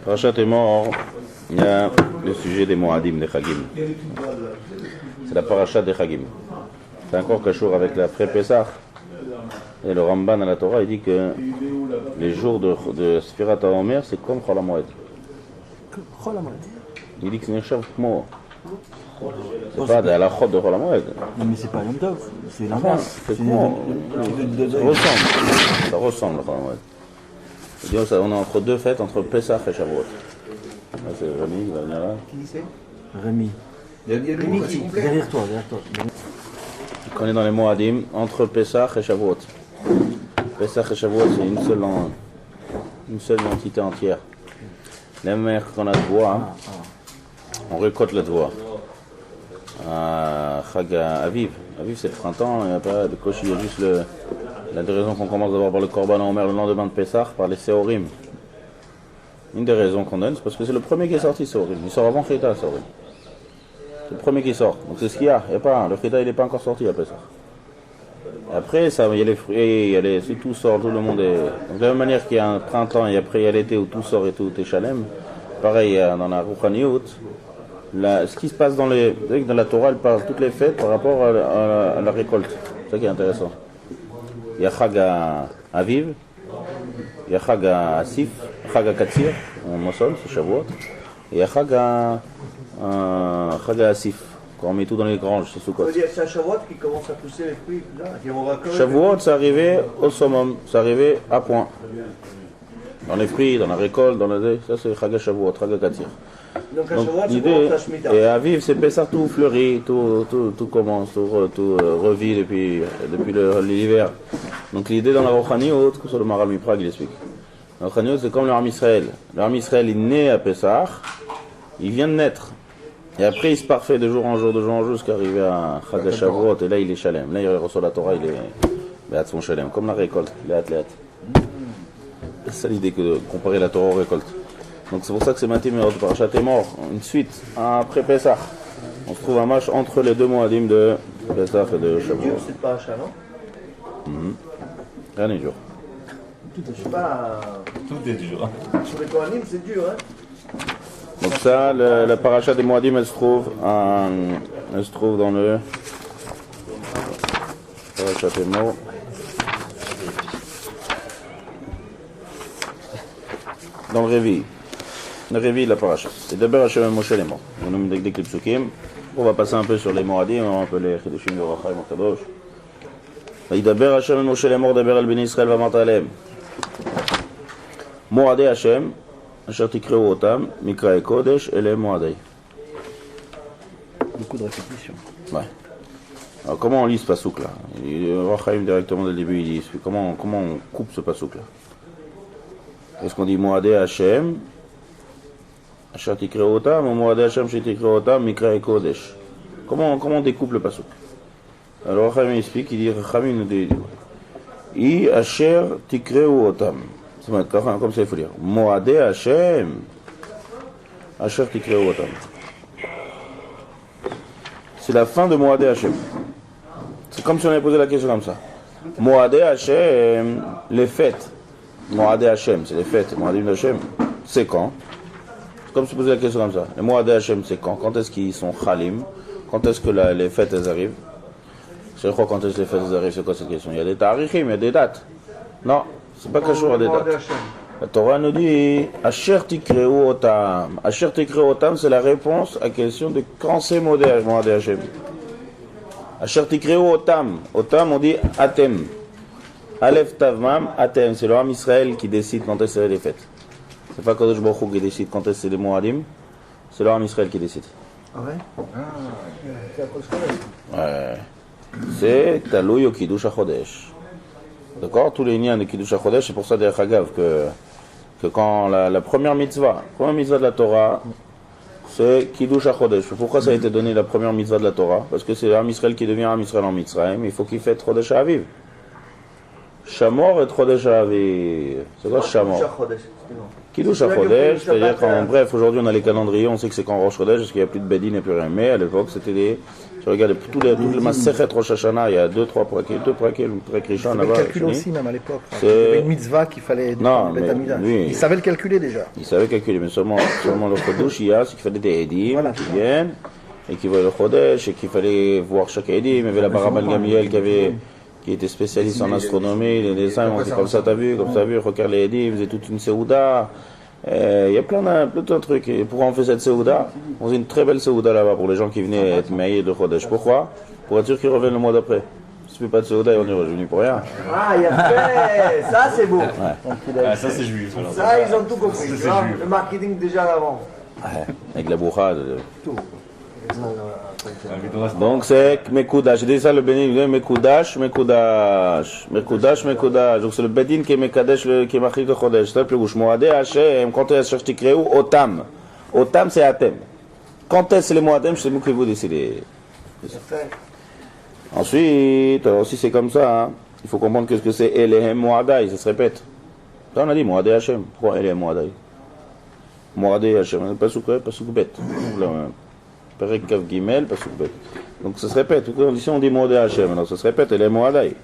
Parashat est mort, il y a le sujet des Moadim, des Chagim. C'est la parashat des Chagim. C'est encore cachour avec l'après-Pessah. Et le Ramban à la Torah, il dit que les jours de Sfirat HaOmer, c'est comme Chol HaMoed. Il dit que c'est une chèvre mort. C'est pas de la chôte de Chol HaMoed. Non, mais c'est pas Yom Tov, c'est l'inverse. Ça ressemble à Chol HaMoed. On est entre deux fêtes, entre Pessah et Shavuot. Là, c'est Rémi qui va venir là. Qui c'est Rémi. Rémi qui derrière toi. On est dans les Moadim, entre Pessah et Shavuot. Pessah et Shavuot, c'est une seule entité entière. La même manière qu'on a de bois, on récolte le bois. Chag Aviv. Aviv, c'est le printemps, et après, le coach, il y a juste la raison qu'on commence d'abord par le Korban HaOmer le lendemain de Pessah, par les Seorim. Une des raisons qu'on donne, c'est parce que c'est le premier qui est sorti, Seorim. Il sort avant Chita, Seorim. C'est le premier qui sort. Donc c'est ce qu'il y a. Il y a pas, le Chita, il n'est pas encore sorti après ça. Après, ça, il y a les fruits, si tout sort, tout le monde est. Donc, de la même manière qu'il y a un printemps et après il y a l'été où tout sort et tout est Shalem, pareil dans la Rouchaniout, ce qui se passe dans la Torah, elle parle toutes les fêtes par rapport à la récolte. C'est ça qui est intéressant. Il y a Chag Aviv, il y a Chag Asif, Chag Katsir, en Mossol, c'est Shavuot, et il y a Chag Asif, quand on met tout dans les granges, c'est Sukkot. C'est à Shavuot qui commence à pousser les fruits, là, Shavuot, c'est arrivé au summum, c'est arrivé à point. Dans les fruits, dans la récolte, ça c'est Chag Shavuot, Chag Katsir. Donc à Shavuot, c'est commence à Shemitah. Et à vivre, c'est Pessah, tout fleurit, tout commence, tout revit depuis l'hiver. Donc l'idée dans la Rouchaniout, que sur le Maral Miprag, il explique. La Rouchaniout, c'est comme le Ham Israël. Le Ham Israël, il naît à Pessah, il vient de naître. Et après, il se parfait de jour en jour, jusqu'à arriver à Chag Shavuot, et là, il est Shalem. Là, il reçoit la Torah, il est Be'at son Shalem, comme la récolte, Léat. C'est ça l'idée que de comparer la Torah aux récoltes. Donc c'est pour ça que c'est Matim et Parashat est mort. Une suite, après Pessah. On se trouve un match entre les deux Moadim de Pessah et de Shavuot. C'est dur cette paracha, non? Rien n'est dur. Je sais pas. Tout est dur. Sur les Kohanim, c'est dur, hein? Donc ça, la paracha des Moadim, elle se trouve dans le Parashat est mort. Dans le Révi. Le Révi de la paracha. C'est d'abord Hashem Moshe les morts. On nomme des Klipsukim. On va passer un peu sur les Moadim, on va un peu les Chidushim de Rachaim Kadosh. וידבר השם אל משה לאמור דבר אל בני ישראל ואמרת עליהם מועדי השם אשר תקראו אותם מקראי קודש אלה מועדי. Beaucoup de répétitions. Ouais. Alors comment on lit ce pasouk là? Rachaim directement dès le début il dit comment on coupe ce pasouk là? Est-ce qu'on dit Moadé Hashem Asher Tikreou Otam ou Moadé Hashem Asher Tikreou Otam Mikra et Kodesh? Comment on découpe le pasouk? Alors Rachamim explique, il dit Rachamim nous dit I Asher Tikreou Otam. C'est comme ça il faut dire Moadé Hashem Asher Tikreou Otam. C'est la fin de Moadé Hashem. C'est comme si on avait posé la question comme ça. Moadé Hashem, les fêtes. Moadé Hashem, c'est les fêtes. Moadim Hashem, c'est quand? C'est comme si on posait la question comme ça. Les Moadé Hashem, c'est quand? Quand est-ce qu'ils sont Chalim? Quand est-ce que les fêtes elles arrivent? Je crois quand est-ce que les fêtes elles arrivent, c'est quoi cette question? Il y a des tarichim, il y a des dates. Non, c'est pas quelque chose à des dates. La Torah nous dit Asher Tikreou Otam. Asher Tikreou Otam, c'est la réponse à la question de quand c'est Moadé Hashem. Asher Tikreou Otam. Otam, on dit Atem. Aleph Tavmam, Atem, c'est le Ham Israël qui décide quand est-ce que c'est les fêtes. C'est pas Kadosh Baruch Hu qui décide quand est-ce que c'est les Moadim, c'est le Ham Israël qui décide. Ah ouais? C'est à cause de Ouais. C'est Taloui au Kiddush HaChodesh. D'accord? Tous les liens de Kiddush HaChodesh, c'est pour ça derrière Hagav que quand la première mitzvah de la Torah, c'est Kiddush HaChodesh. Pourquoi ça a été donné la première mitzvah de la Torah? Parce que c'est le Ham Israël qui devient Ham Israël en Mitzrayim, il faut qu'il fête Chodesh HaAviv. Shamor et Chodesh Aviv. C'est quoi Shamor? Kiddush HaChodesh, c'est-à-dire qu'en bref, aujourd'hui on a les calendriers, on sait que c'est quand Rosh Chodesh, parce qu'il n'y a plus de Bedin et plus rien. Mais à l'époque, c'était des. Je regarde tout le Masechet Rosh Hashanah, il y a deux praquets, le Rishon là-bas. Il calculait aussi, même à l'époque. C'est- Il y avait une mitzvah qu'il fallait. Non, mais lui- Il savait le calculer déjà. Il savait calculer, mais seulement le Chodesh, il y a, c'est qu'il fallait des Edim Voilà. qui viennent, et qui voyaient le Chodesh, et qu'il fallait voir chaque Edim. Il y avait la Barabal Gamiel qui était spécialiste en astronomie, les dessins, on dit comme ça, t'as vu, regarde les Edim, il faisait toute une Seouda. Il y a plein de trucs. Et pourquoi on fait cette Seouda? On faisait une très belle Seouda là-bas pour les gens qui venaient être maillés de Chodesh. Pourquoi? Pour être sûr qu'ils reviennent le mois d'après. Si tu fais pas de Seouda, on est revenu pour rien. Ah, il a fait. Ça, c'est beau. Ah, ça c'est juif. alors. Ça, ils ont tout compris. Tu vois, le marketing déjà d'avant. Ouais, avec la bourra. Tout. Donc c'est Mekoudash. J'ai dit ça le béni, Mekoudash. Donc c'est le Bedin qui est Mekadesh, qui est marqué de Chodesh. C'est le plus gauche. Moadé Hachem, quand est-ce que je t'ai créé? Otam. Otam c'est Atem. Quand est-ce que les Moadem, c'est vous qui vous décidez. Ensuite, alors si c'est comme ça, hein, il faut comprendre que ce que c'est Elehem Moadai, ça se répète. Ça on a dit Moadé Hachem. Pourquoi Elehem Moadai? Moadé Hachem, pas souk bête. Perek Kav Gimel, pas souk bête. Donc ça se répète. Ici on dit Moadé Hachem, alors ça se répète Elehem Moadai.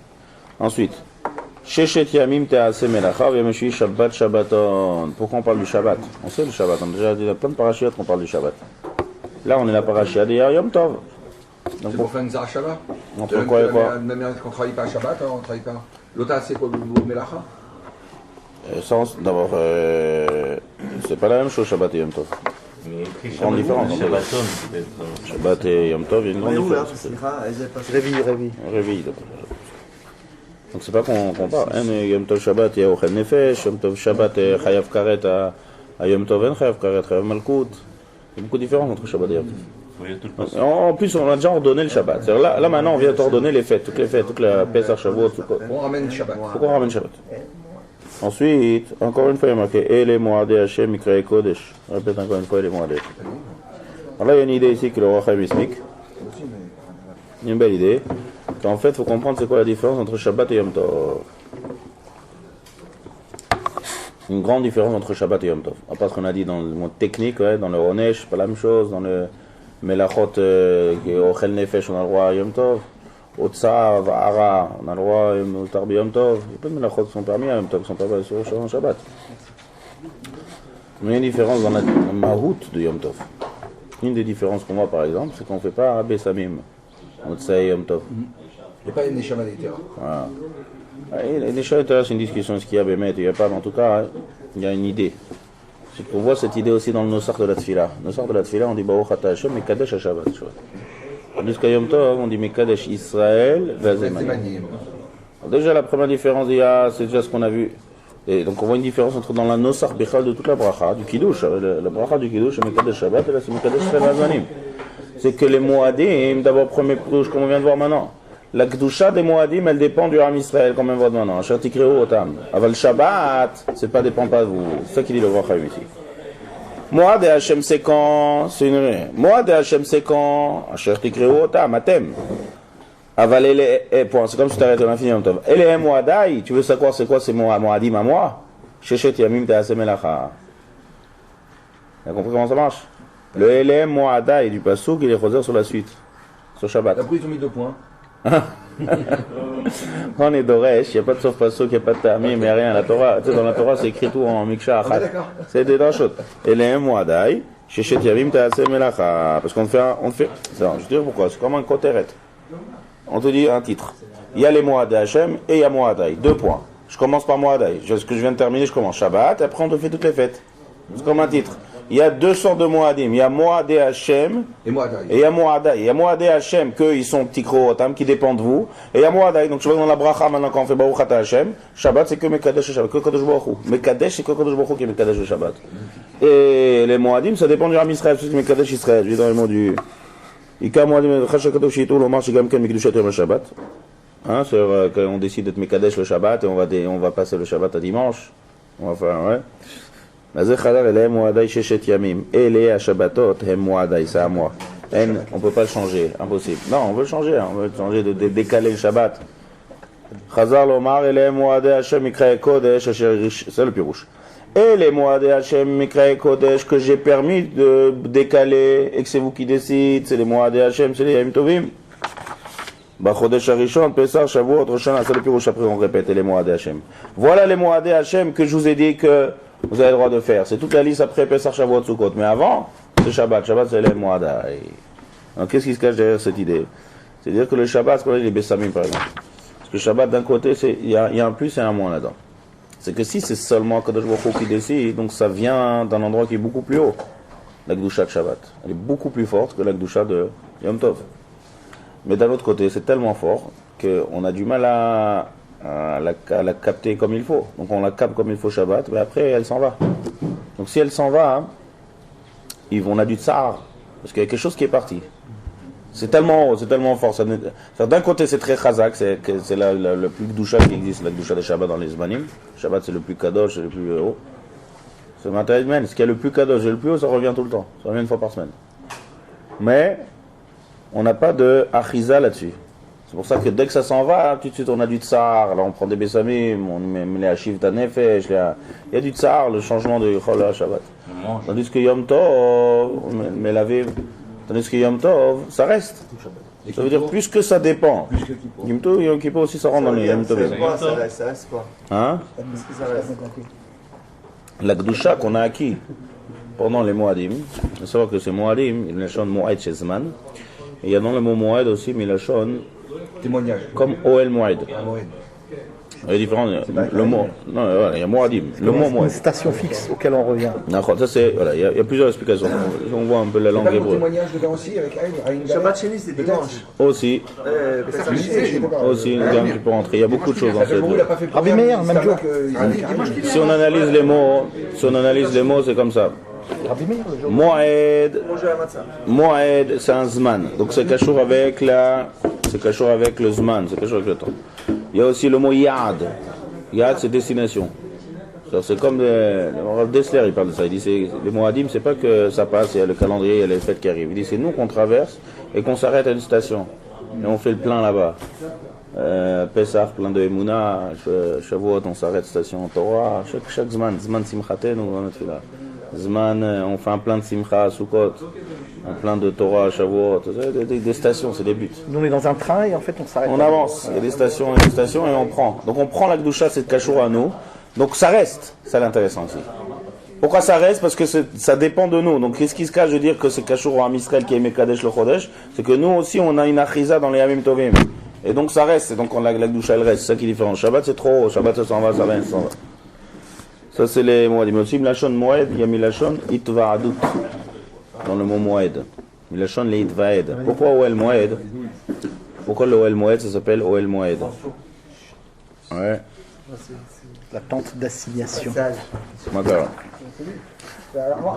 Ensuite, Sheshet Yamim Te'aseh Melacha V'Yemeshu Shabbat Shabbaton. Pourquoi on parle du Shabbat? On sait le Shabbat, on a déjà dit plein de parashiot qu'on parle du Shabbat. Là on est la parashia de Yom Tov. Donc C'est pour faire une Zara Shabbat. Entre quoi et quoi? Même qu'on ne travaille pas à Shabbat, on ne travaille pas. L'autre, c'est quoi le Melacha? D'abord, c'est pas la même chose Shabbat et Yom Tov. Grande différence. Shabbaton, peut-être. Shabbat et Yom Tov, il y a une grande différence. Réveille. Réveil. Donc c'est pas qu'on parle. Yom Tov Shabbat, il y a Ochel Nefesh, Yom Tov Shabbat, Chayav Karet, à Yom Tov, Chayav Karet, Chayav Malkout. Il y a beaucoup de différences entre Shabbat et Yom Tov. Il y a tout le passé. En plus, on a déjà ordonné le Shabbat. Là maintenant, on vient t'ordonner les fêtes, toute la Pesach, Shavuot, tout quoi. On ramène Shabbat. Pourquoi on ramène Shabbat? Ensuite, encore une fois, il y a marqué Ele Moadé Hashem Mikrae Kodesh. On répète encore une fois Ele Moadé. Alors là, il y a une idée ici que le roi Chaim Ismik. Il y a une belle idée. En fait, il faut comprendre c'est quoi la différence entre Shabbat et Yom Tov. Une grande différence entre Shabbat et Yom Tov. À part ce qu'on a dit dans le monde technique, ouais, dans le Ronesh, pas la même chose. Dans le Melachot, Ochel Nefesh, on a le droit à Yom Tov. Otsa, Va'ara, on a le droit au Tarbi Yom Tov. Il y a pas de Melachot qui sont permis à Yom Tov, qui sont permis sur Shabbat. Mais il y a une différence dans la Mahout de Yom Tov. Une des différences qu'on voit par exemple, c'est qu'on ne fait pas Rabbe Samim. Otsa et Yom Tov. Il n'y a pas une Neshama d'Etera. Voilà. Les Neshama d'Etera, c'est une discussion, est-ce qu'il y a Bémet, il n'y a pas, mais en tout cas, il y a une idée. C'est qu'on voit cette idée aussi dans le Nosar de la Tfila. Le Nosar de la Tfila, on dit Baruch Ata Hashem, mais Kadesh HaShabbat. Jusqu'à Yom Tov, on dit Mekadesh Israël, Vazemanim. Déjà, la première différence, c'est déjà ce qu'on a vu. Et donc, on voit une différence entre dans la Nosar Bechal de toute la bracha, du Kiddush. La bracha du Kiddush, c'est Mekadesh Shabbat, et là, c'est Mekadesh Israël, Vazemanim. C'est que les Moadim, d'abord, premier Kiddush, comme on vient de voir maintenant. La Kedusha des Moadim, elle dépend du Ram Israël, comme on voit maintenant. Asher Tikreu Otam. Aval Shabbat, c'est pas dépend pas de vous. C'est ça qu'il dit le roi Chaim ici. Moad et Hashem c'est quand? C'est une. Moad et Hashem c'est quand? Asher Tikreu Otam, Atem. Aval ele. Point, c'est comme si tu arrêtes un infini en Tov. Ele Moadai, tu veux savoir c'est quoi? C'est Moadim à moi? Shechet Yamim Te'aseh Melacha. Tu as compris comment ça marche? Le LM Moadai du Passouk, il est choser sur la suite. Sur Shabbat. Après, ils ont mis 2 points. On est d'Oresh, il n'y a pas de sauf passo, il n'y a pas de Tamim, il n'y a rien. La Torah, tu sais, dans la Torah, c'est écrit tout en Miksha Achat. C'est des drachot. Et les Moadai, Shechet Yavim Te'aseh Melacha. Parce qu'on fait. Je vais te dire pourquoi, c'est comme un koteret. On te dit un titre. Il y a les Moadai Hashem et il y a Moadai. 2 points. Je commence par Moadai. Ce que je viens de terminer, je commence Shabbat, après on te fait toutes les fêtes. C'est comme un titre. Il y a 2 sortes de Moadim. Il y a Moadé Hashem Et moi, et il y a Moadai. Il y a Moadé Hashem, qu'ils sont Tikro Otam, qui dépendent de vous. Et il y a Moadai. Donc je vois dans la bracha maintenant quand on fait Baruch Ata Hashem. Shabbat c'est que Mekadesh et Shabbat, que Kadosh Baruch Hu. Mekadesh c'est que Kadosh Baruch Hu qui est Mekadesh et Shabbat. Et les Moadim ça dépend du Ram Israël, c'est Mekadesh Israël. Je dis dans les mots du. Ika Moadim Chasha Kadosh Yitou Lomar Shigam Ken Mikdushat Yom Shabbat. Hein, c'est quand on décide d'être Mekadesh le Shabbat et on va passer le Shabbat à dimanche. On va faire, ouais. On ne peut pas le changer, impossible. Non, on veut le changer, on veut changer de décaler le Shabbat. Chazar Lomar, et les Moadé Hashem Mikrae Kodesh, c'est le pirouche. Et les Moadé Hashem Mikrae Kodesh que j'ai permis de décaler et que c'est vous qui décidez, c'est les Moadé Hashem, c'est les Yom Tovim. Chodesh Harishon, Pesach, Shavuot, Rosh Hashanah, c'est le pirouche, après on répète les Moadé Hashem. Voilà les Moadé Hashem que je vous ai dit que vous avez le droit de faire. C'est toute la liste après Pesach, Shavuot, Sukkot. Mais avant, c'est Shabbat. Shabbat, c'est les Moadé. Donc qu'est-ce qui se cache derrière cette idée? C'est-à-dire que le Shabbat, c'est qu'on a les Bessamim par exemple. Parce que le Shabbat, d'un côté, il y a un plus et un moins là-dedans. C'est que si c'est seulement Kadosh Baruch Hu qui décide, donc ça vient d'un endroit qui est beaucoup plus haut. La Gdusha de Shabbat. Elle est beaucoup plus forte que la Gdusha de Yom Tov. Mais d'un autre côté, c'est tellement fort qu'on a du mal à la capter comme il faut. Donc on la capte comme il faut Shabbat, mais après elle s'en va. Donc si elle s'en va, on a du tsar, parce qu'il y a quelque chose qui est parti. C'est tellement fort. D'un côté c'est très chazak, c'est le plus gdusha qui existe, la gdusha de Shabbat dans les Zmanim. Shabbat c'est le plus kadosh, c'est le plus haut. C'est matériel, ce qui est le plus kadosh et le plus haut, ça revient tout le temps. Ça revient une fois par semaine. Mais on n'a pas de achiza là-dessus. C'est pour ça que dès que ça s'en va, tout de suite on a du tsar. Alors on prend des bessamim, on met les hachivta nefesh, il y a du tsar, le changement de Chol à Shabbat. Tandis que Yom Tov, mais tandis que Yom Tov, ça reste. Ça veut dire plus que ça dépend. Yom Tov, Yom Kippur aussi, ça rentre dans les Yom Tov. Ça reste quoi? Hein? La Gdusha qu'on a acquis pendant les Moadim, il faut savoir que ces Moadim, il y a le chant de Moed chez Zman, et il y a dans le mot Moed aussi, mais il y a le chant Témoignage. comme Oel Moed. Il y a différents, le mot, non, voilà, il y a Moadim, le mot Une Moed. station fixe auquel on revient. D'accord, ça c'est, voilà, il y a plusieurs explications. On voit un peu la langue Pas le hébreu. témoignage dedans aussi avec Aïn Shabbat chez lui, c'est dimanche. Aussi, aussi, une gamme qui peut rentrer. Il y a beaucoup de choses dans cette. Il n'a pas fait Rabbi Meir, même jour. Si on analyse les mots, c'est comme ça. Rabbi Meir, le jour. Moed, c'est un zman. Donc c'est cachour avec le zman, c'est cachour avec le temps. Il y a aussi le mot yad. Yad, c'est destination. C'est comme le Rav Dessler, il parle de ça. Il dit les Moadim, c'est pas que ça passe, il y a le calendrier, il y a les fêtes qui arrivent. Il dit c'est nous qu'on traverse et qu'on s'arrête à une station. Et on fait le plein là-bas. Pesach, plein de Emouna, Shavuot, on s'arrête station Torah. Chaque zman simchatenu, on est là. Zman, on fait un plein de simcha à Sukkot, un plein de Torah, Shavuot, des stations, c'est des buts. Nous on est dans un train et en fait on s'arrête. On avance, il y a des stations et on prend. Donc on prend la Gdusha, c'est de Kashour à nous. Donc ça reste, c'est l'intéressant ici. Pourquoi ça reste? Parce que ça dépend de nous. Donc qu'est-ce qui se cache de dire que c'est Kashour à Israël qui est Mekadesh le Chodesh? C'est que nous aussi on a une achiza dans les Yamim Tovim. Et donc ça reste, et donc la Gdusha elle reste, c'est ça qui est différent. Shabbat c'est trop haut, Shabbat ça s'en va, ça va, ça s'en va. Ça c'est les Moadim. Mais aussi Milachon Moed, il y a Milachon Itvaadut dans le mot Moed. Milachon le Itvaed. Pourquoi Oel Moed? Pourquoi le Oel Moed ça s'appelle Oel Moed? Ouais. La tente d'assignation. D'accord.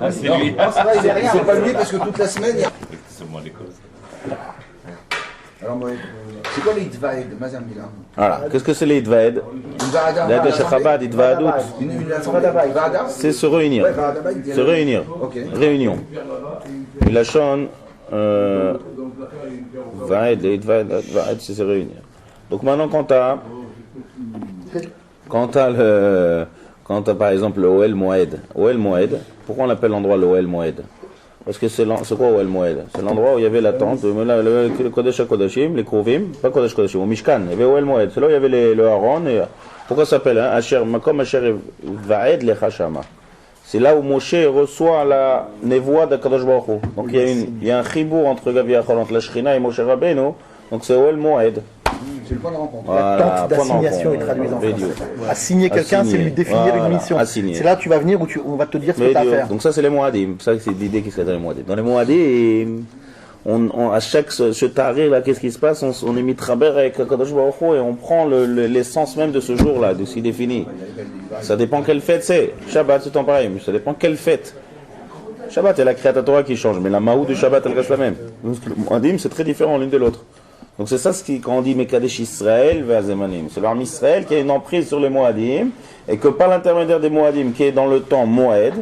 Ah, c'est lui. C'est pas lui parce que toute la semaine, il y a... C'est moi les causes. Alors, moi, c'est quoi les Itvaed, Mazamila? Voilà. Qu'est-ce que c'est les Itvaed? L'aide de Chabad, Itvaadut. C'est se réunir. Se réunir. Réunion. Milachon Vaed, Itvaed, c'est se réunir. Donc maintenant quand t'as par exemple le Oel Moed. Oel Moed, pourquoi on appelle l'endroit le Oel Moed? Parce que c'est quoi Oel Moed? C'est l'endroit où il y avait la tente, le Kodesh HaKodashim, les Krovim, pas Kodesh HaKodashim, au Mishkan, il y avait Oel Moed. C'est là où il y avait le Aaron. Et pourquoi ça s'appelle Makom Asher Vaed Lecha Shama? C'est là où Moshe reçoit la névoie d'Akadosh Baruch Hu. Donc il y a un chibour entre Gavi Achol, entre la Shrina et Moshe Rabbeinu. Donc c'est Oel Moed. C'est le point de rencontre. La tente d'assignation est traduite en français. Assigner quelqu'un, c'est lui définir une mission. C'est là où tu vas venir, où on va te dire ce que tu as à faire. Donc ça c'est les Moadim. Ça c'est l'idée qui serait dans les Moadim. Dans les Moadim, à chaque ce tarir là, qu'est-ce qui se passe? On est mis traber avec Kadosh Baruch Hu et on prend l'essence même de ce jour-là, de ce qui est défini. Ça dépend quelle fête c'est. Shabbat c'est en pareil, mais ça dépend quelle fête. Shabbat est la Kriyat Torah qui change, mais la Maou du Shabbat elle reste la même. Le Moadim c'est très différent l'une de l'autre. Donc c'est ça quand on dit Mekadesh Israël vers Zemanim. C'est l'armée Israël qui a une emprise sur les Moadim et que par l'intermédiaire des Moadim qui est dans le temps Moed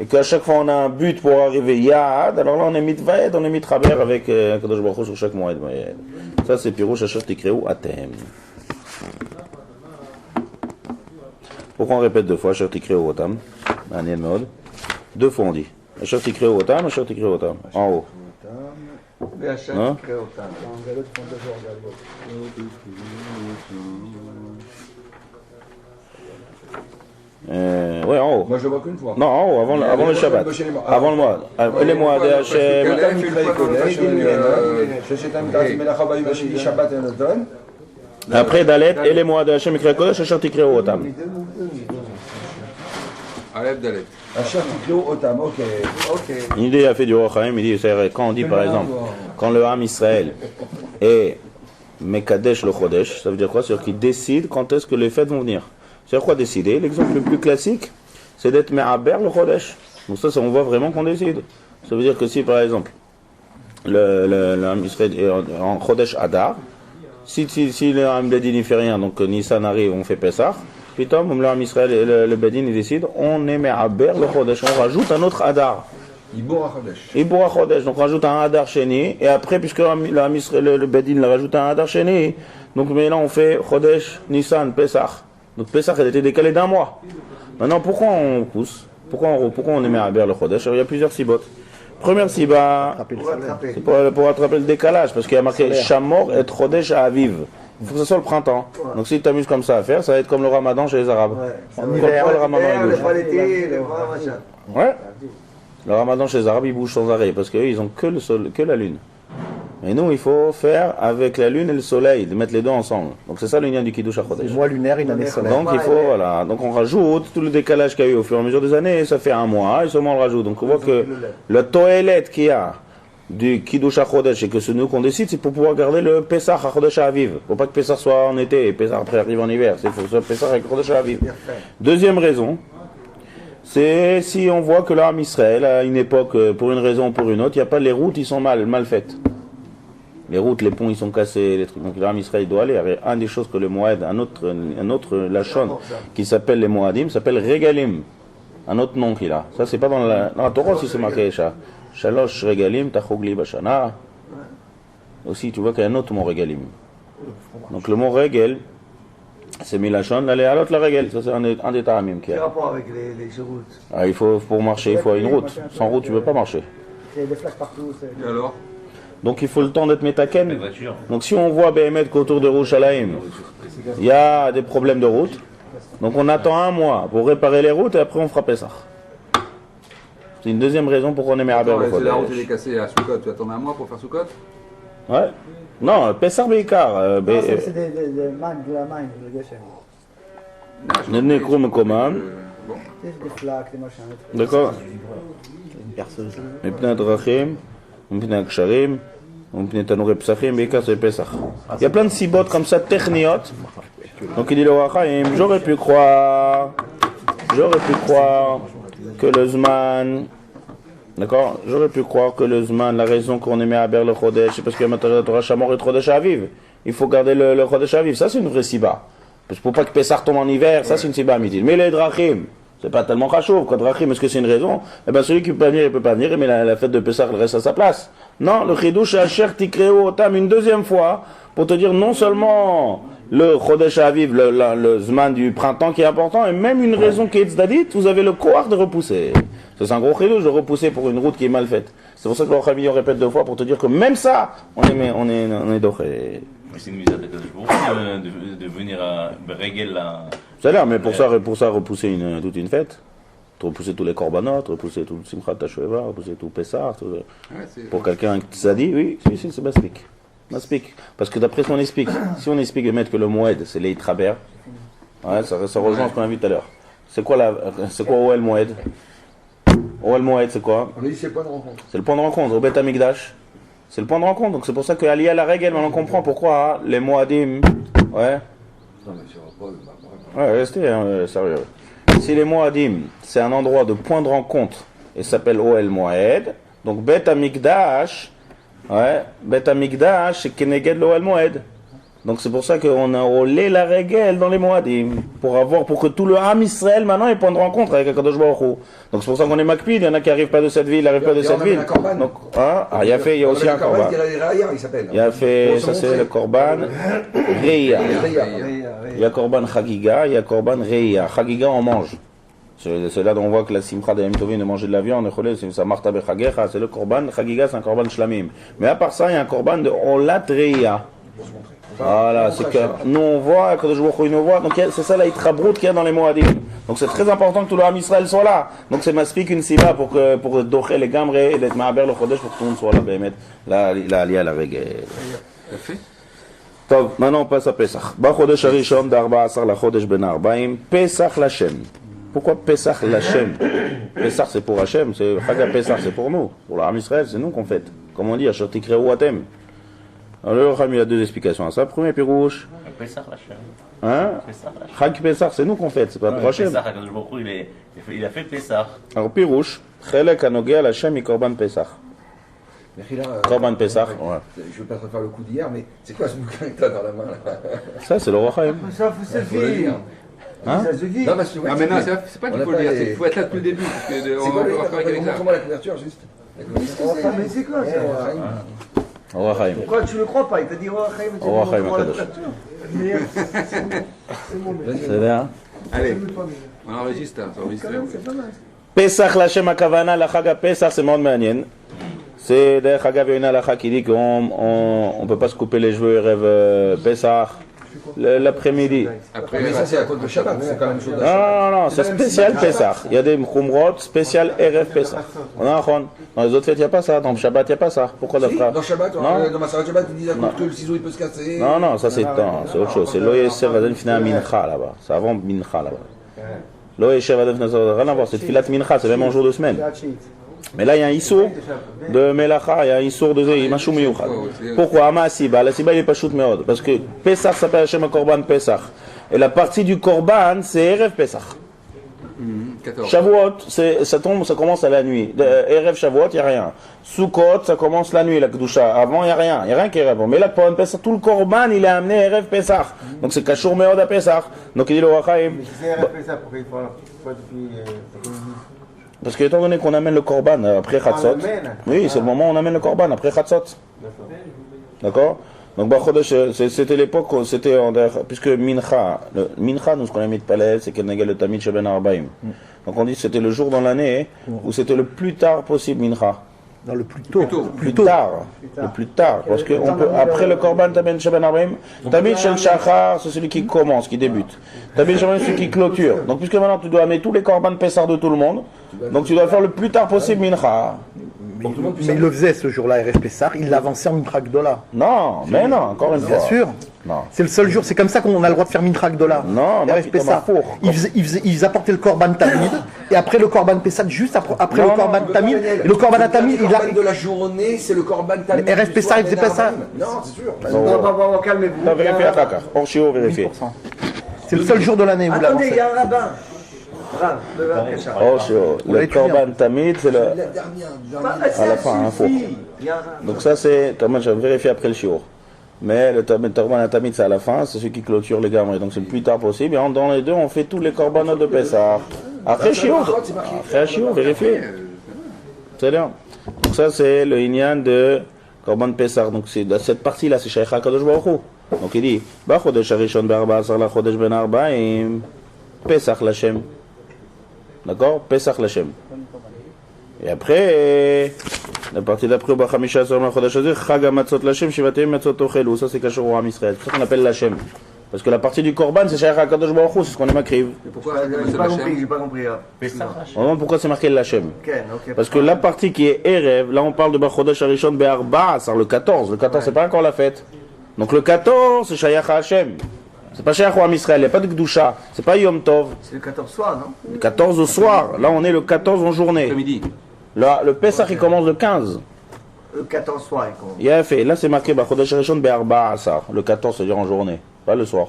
et qu'à chaque fois on a un but pour arriver Yad, alors là on est Mitvaed, on est Mitraber avec Kadosh Baruch Hu sur chaque Moed. Ça c'est Pirouche Asher Tikreu Atem. Pourquoi on répète deux fois? Asher Tikreu Otam. Maniel Meod. Deux fois on dit. Asher Tikreu Otam, Asher Tikreu Otam. En haut. Hein? Ouais, en haut. Moi je le vois qu'une fois. Non, en haut, avant le Shabbat. Avant le mois. Les mois de Hachem. Après Dalet, et les mois de Hachem et Kodesh, Asher Tikreu Otam. Aleph Dalet. Asher Tikreu Otam, ok. Une idée a fait du Rochaim, il dit, c'est vrai, quand on dit par exemple, quand le Ham Israël est Mekadesh le Chodesh, ça veut dire quoi? C'est-à-dire qu'il décide quand est-ce que les fêtes vont venir. C'est-à-dire quoi décider? L'exemple le plus classique, c'est d'être Me'aber le Chodesh. Donc ça, on voit vraiment qu'on décide. Ça veut dire que si par exemple, le Ham Israël est en Chodesh Adar, si le Ham Bedin ne fait rien, donc Nissan arrive, on fait Pessah, puis comme le Ham Israël et le Bedin ils décident, on est Me'aber le Chodesh, on rajoute un autre Adar. Ibour Chodesh. Ibour Chodesh, donc on rajoute un Hadar Sheni, et après, puisque le Bedin l'a rajouté un Hadar Sheni, donc mais là on fait Chodesh, Nissan, Pesach. Donc Pesach elle était décalée d'un mois. Maintenant, pourquoi on pousse? Pourquoi on émet à le Chodesh? Alors, il y a plusieurs sibotes. Première siba, c'est pour rattraper le décalage, parce qu'il y a marqué Shamor et Chodesh à Aviv. Il faut que ce soit le printemps. Donc si tu t'amuses comme ça à faire, ça va être comme le Ramadan chez les Arabes. En hiver, le Ramadan il bouge. machin. Ouais. Le Ramadan chez les Arabes, il bouge sans arrêt, parce qu'eux, ils ont que la lune. Et nous, il faut faire avec la lune et le soleil, de mettre les deux ensemble. Donc c'est ça le lien du Kiddush HaChodesh. Mois lunaire, une année solaire. Donc il faut, voilà. Donc on rajoute tout le décalage qu'il y a eu au fur et à mesure des années, ça fait un mois, et seulement on le rajoute. Donc on voit que le toelet qu'il y a du Kiddush HaChodesh, et que c'est nous qu'on décide, c'est pour pouvoir garder le Pesach HaChodesh Aviv. Faut pas que Pesach soit en été et Pesach après arrive en hiver. C'est faut que ce soit Pesach avec HaChodesh Aviv. Deuxième raison, c'est si on voit que l'Arme Israël, à une époque, pour une raison ou pour une autre, il n'y a pas les routes, ils sont mal faites. Les routes, les ponts, ils sont cassés, les trucs. Donc l'Arme Israël doit aller. Un des choses que le Moed, un autre Lachon, qui s'appelle les Moadim, s'appelle Regalim. Un autre nom qu'il a. Ça, c'est pas dans la Torah aussi, c'est marqué ça. Shalosh Regalim, Tachogli Bashana. Aussi, tu vois qu'il y a un autre mot Regalim. Donc le mot Regel, c'est Milachon, l'aller à l'autre la Regel. Ça, c'est un des Taramim qu'il y a. Quel rapport avec les routes? Ah, pour marcher, il faut une route. Sans route, tu ne peux pas marcher. Il y a des flaques partout. Et alors? Donc il faut le temps d'être métaken. Donc si on voit BMT qu'autour de Rouchalaïm, il y a des problèmes de route, donc on attend un mois pour réparer les routes et après on fera Pessah. C'est une deuxième raison pour qu'on aime Arber le Si la route est cassée à Soukot, tu attends un mois pour faire Soukot? Ouais. Non, Pessah Beikar. C'est des mangues, de la mangue, le gâchette. N'est Krum Komam. Des flaques, des machins. D'accord. Une perceuse. Mipnei Drachim, Mipnei Ksharim, Mipnei Tanurei Psachim, Beikar c'est Pessah. Il y a plein de sibotes comme ça, techniotes. Donc il dit le Wachaim, j'aurais pu croire que le Zman, d'accord, j'aurais pu croire que le Zman, la raison qu'on aimait à Ber le Chodesh, c'est parce qu'il y a matériel de Torah Shamor et Chodesh Aviv. Il faut garder le Chodesh Aviv, ça c'est une vraie siba. Parce que pour pas que Pessah tombe en hiver, ça c'est une siba midi. Mais les Drachim, c'est pas tellement chaud. Quand Drachim, est-ce que c'est une raison? Eh bien celui qui peut pas venir, il peut pas venir, mais la fête de Pessah, elle reste à sa place. Non, le Chidush Asher Tikreu Otam une deuxième fois, pour te dire non seulement le Chodesh Aviv, le Zman du printemps qui est important, et même une raison qui est tzadit, vous avez le courage de repousser. C'est un gros Chidush de repousser pour une route qui est mal faite. C'est pour ça que le Chavi répète deux fois pour te dire que même ça, on est doré. C'est une misère de venir à Regel là. Ça a l'air, mais pour ça repousser toute une fête. Repousser tous les korbanot, repousser tout Simchat Tashueva, repousser tout Pessah. Pour quelqu'un qui t'a dit, oui, c'est Maspik. Maspik. Parce que d'après ce qu'on explique, si on explique que le Moed, c'est les Traber, ouais, ça rejoint ce qu'on a vu tout à l'heure. C'est quoi Oel Moed? Oel Moed, c'est quoi? On a dit c'est le point de rencontre. C'est le point de rencontre, au Bet Amikdash. C'est le point de rencontre, donc c'est pour ça qu'à l'Ia la règle, on comprend pourquoi hein, les Moadim, ouais. Non, mais sur le point, Ouais, restez sérieux. Si les Moadim, c'est un endroit de point de rencontre, et s'appelle Oel Moed, donc Bet Amikdash, ouais, Bet Amikdash, c'est Keneged l'Oel Moed. Donc c'est pour ça qu'on a roulé la règle dans les Moadim, pour que tout le Ham Israël maintenant ait point de rencontre avec Akadosh Baruch Hu. Donc c'est pour ça qu'on est Makpid, il y en a qui n'arrivent pas de cette ville, n'arrivent pas de cette ville. Donc, il y a aussi un Korban. Il y a fait, ça c'est le Korban Reya. Il y a Korban Chagiga, il y a Korban Reya. Chagiga on mange. C'est là dont on voit que la simcha de Yom Tovim de manger de la viande, c'est ça marta bechagecha, c'est le korban, chagiga c'est un korban shlamim. Mais à part ça, il y a un korban de olat reya. Voilà, c'est que nous on voit, que je vois nous voit, donc c'est ça la itrabrout qu'il y a dans les Moadim. Donc c'est très important que tout le Ham Israël soit là. Donc c'est maspik une siba pour docher les gamres et d'être ma'aber le chodesh pour que tout le monde soit là, bémet, là lié à la règle. טוב, maintenant on passe à Pesach. בחודש הראשון ב-14 לחודש בין ה-40, פסח לשם. Pourquoi Pesach l'Hachem? Pesach c'est pour Hachem, Chag Pesach c'est pour nous. Pour l'Am Israël, c'est nous qu'on fête. Comme on dit, Asher Tikreu Atem. Alors le Chacham il a deux explications à ça. Premier pirouche. Pesach l'Hachem. Hein? Chag Pesach c'est nous qu'on fête, c'est pas pour Hachem. Pesach, il a fait Pesach. Alors pirouche, Chelek Anogea l'Hachem et Korban Pesach. Korban Pesach, ouais. Je ne veux pas te faire le coup d'hier, mais c'est quoi ce bouquin que tu as dans la main là? Ça c'est le Chacham. Ça, faut se lire. Hein? Ça se vit. Non, parce que, ouais, Non, mais non, c'est pas qu'il faut le lire, il faut être là depuis le début. Parce que c'est quoi avec ça. montre-moi la couverture juste. Mais c'est quoi ça? Chacham. Pourquoi tu le crois pas? Il t'a dit Chacham Akadosh. C'est bien. Allez, on enregistre, ça enregistre. Pesach l'Hachem Akavana, la Chag Pesach c'est מאוד מעניין. C'est d'ailleurs Chagav une halakha qui dit qu'on ne peut pas se couper les cheveux rêve Pesach l'après-midi. Mais ça c'est à cause de Shabbat, c'est quand même chose. Non, c'est spécial Pesach. Il y a des Khumrot spécial Erev Pesach. Dans les autres fêtes il n'y a pas ça, dans le Shabbat il n'y a pas ça. Pourquoi d'après? Dans Shabbat, dans ma Sarah Shabbat, ils disent que le ciseau il peut se casser. Non, ça c'est autre chose. C'est Lo Yeshev Adon Fina Mincha là-bas. C'est avant Mincha là-bas. Lo Yeshev Adon Fina, rien à voir, c'est Filat Mincha, c'est même en jour de semaine. Mais là, il y a un issour de Melacha, il y a un issour de Mashou Miyuchad. Pourquoi? Ama Siba. La Siba, il est pas shoot meod. Parce que Pesach s'appelle Hashem Korban Pesach. Et la partie du Korban, c'est Erev Pesach. Shavuot, ça commence à la nuit. Erev Shavuot, il n'y a rien. Sukkot, ça commence la nuit, la Kedusha. Avant, il n'y a rien. Il n'y a rien qui est Erev. Mais là, pour Pesach, tout le Korban, il est amené Erev Pesach. Donc c'est Kashur meod à Pesach. Donc il dit le Rachaim. C'est Erev Pesach, pourquoi il faut depuis. Parce que étant donné qu'on amène le korban après Chatzot, oui, c'est le moment où on amène le korban après Chatzot. D'accord? Donc c'était l'époque où c'était, puisque Mincha, nous ce qu'on a mis de palais, c'est Kenegel le Tamid Sheben Arbaim. Donc on dit que c'était le jour dans l'année où c'était le plus tard possible Mincha. Dans le plus tôt. Le plus tard. Parce que on peut, après le Korban Taben Sheben Arbaim, Tamid Shel Shachar, c'est celui qui commence, qui débute. Tamid Sheben, c'est celui qui clôture. Donc puisque maintenant tu dois amener tous les Korban Pessar de tout le monde, donc tu dois faire le plus tard possible Mincha. Mais il le faisait ce jour-là, RF Pessar, il l'avançait en Mincha Gdola. Non, mais non, encore une fois. Bien sûr. Non. C'est le seul jour, c'est comme ça qu'on a le droit de faire Mincha Gdola. Non, RF Pessar. Ils apportaient le Korban Tamid, et après le Korban Pessar, juste après le Korban Tamid, le Korban Tamid, il a. De la journée, c'est le Korban Tamid. RF Pessar, il faisait pas ça. Non, c'est sûr. Non, calmez-vous. T'as vérifié à Dakar. Orchio, vérifié. C'est le seul jour de l'année où il Attendez, il y l'avançait. a un rabbin. Orchio, le Korban Tamid, c'est le. À la fin, un four. Donc ça, c'est. Je vais vérifier après le shiur. Mais le Korban Tamid, c'est à la fin, c'est celui qui clôture les gamins. Donc c'est le plus tard possible. Et dans les deux, on fait tous les Korbanot de Pessah. Après shiur, vérifiez. C'est bien. Donc ça, c'est le Inyan de Korban Pessah. Donc c'est cette partie-là, c'est Shaykha Kadosh Baruch Hu. Donc il dit, Chodesh Harishon ב-14 לחודש בין 40, Pesach l'Hachem. D'accord? Pesach l'Hachem. Et après, la partie d'après, ב-15 לחודש הזה, חג המצות l'Hachem, שבעתיים מצות תאכלו. Ça c'est קשור au Ham Israël. C'est ça qu'on appelle l'Hachem. Parce que la partie du Korban, c'est Shaykha Kadosh Baruch Hu, c'est ce qu'on est makriv. Pourquoi J'ai pas compris. On demande pourquoi c'est marqué l'Hachem. Parce que la partie qui est Erev, là on parle de Chodesh Harishon ב-14, le 14. Le 14 c'est pas encore la fête. Donc le 14 c'est Shaykha Hashem. C'est pas Shaykha au Ham Israël, il n'y a pas de Kedusha. C'est pas Yom Tov. C'est le 14 soir, non? Le 14 au soir. Là on est le 14 en journée. midi. Là, le Pesach il commence le 15. Le 14 soir, il commence. Il a fait. Là c'est marqué Chodesh Harishon ב-14. Le 14 c'est-à-dire en journée, pas le soir.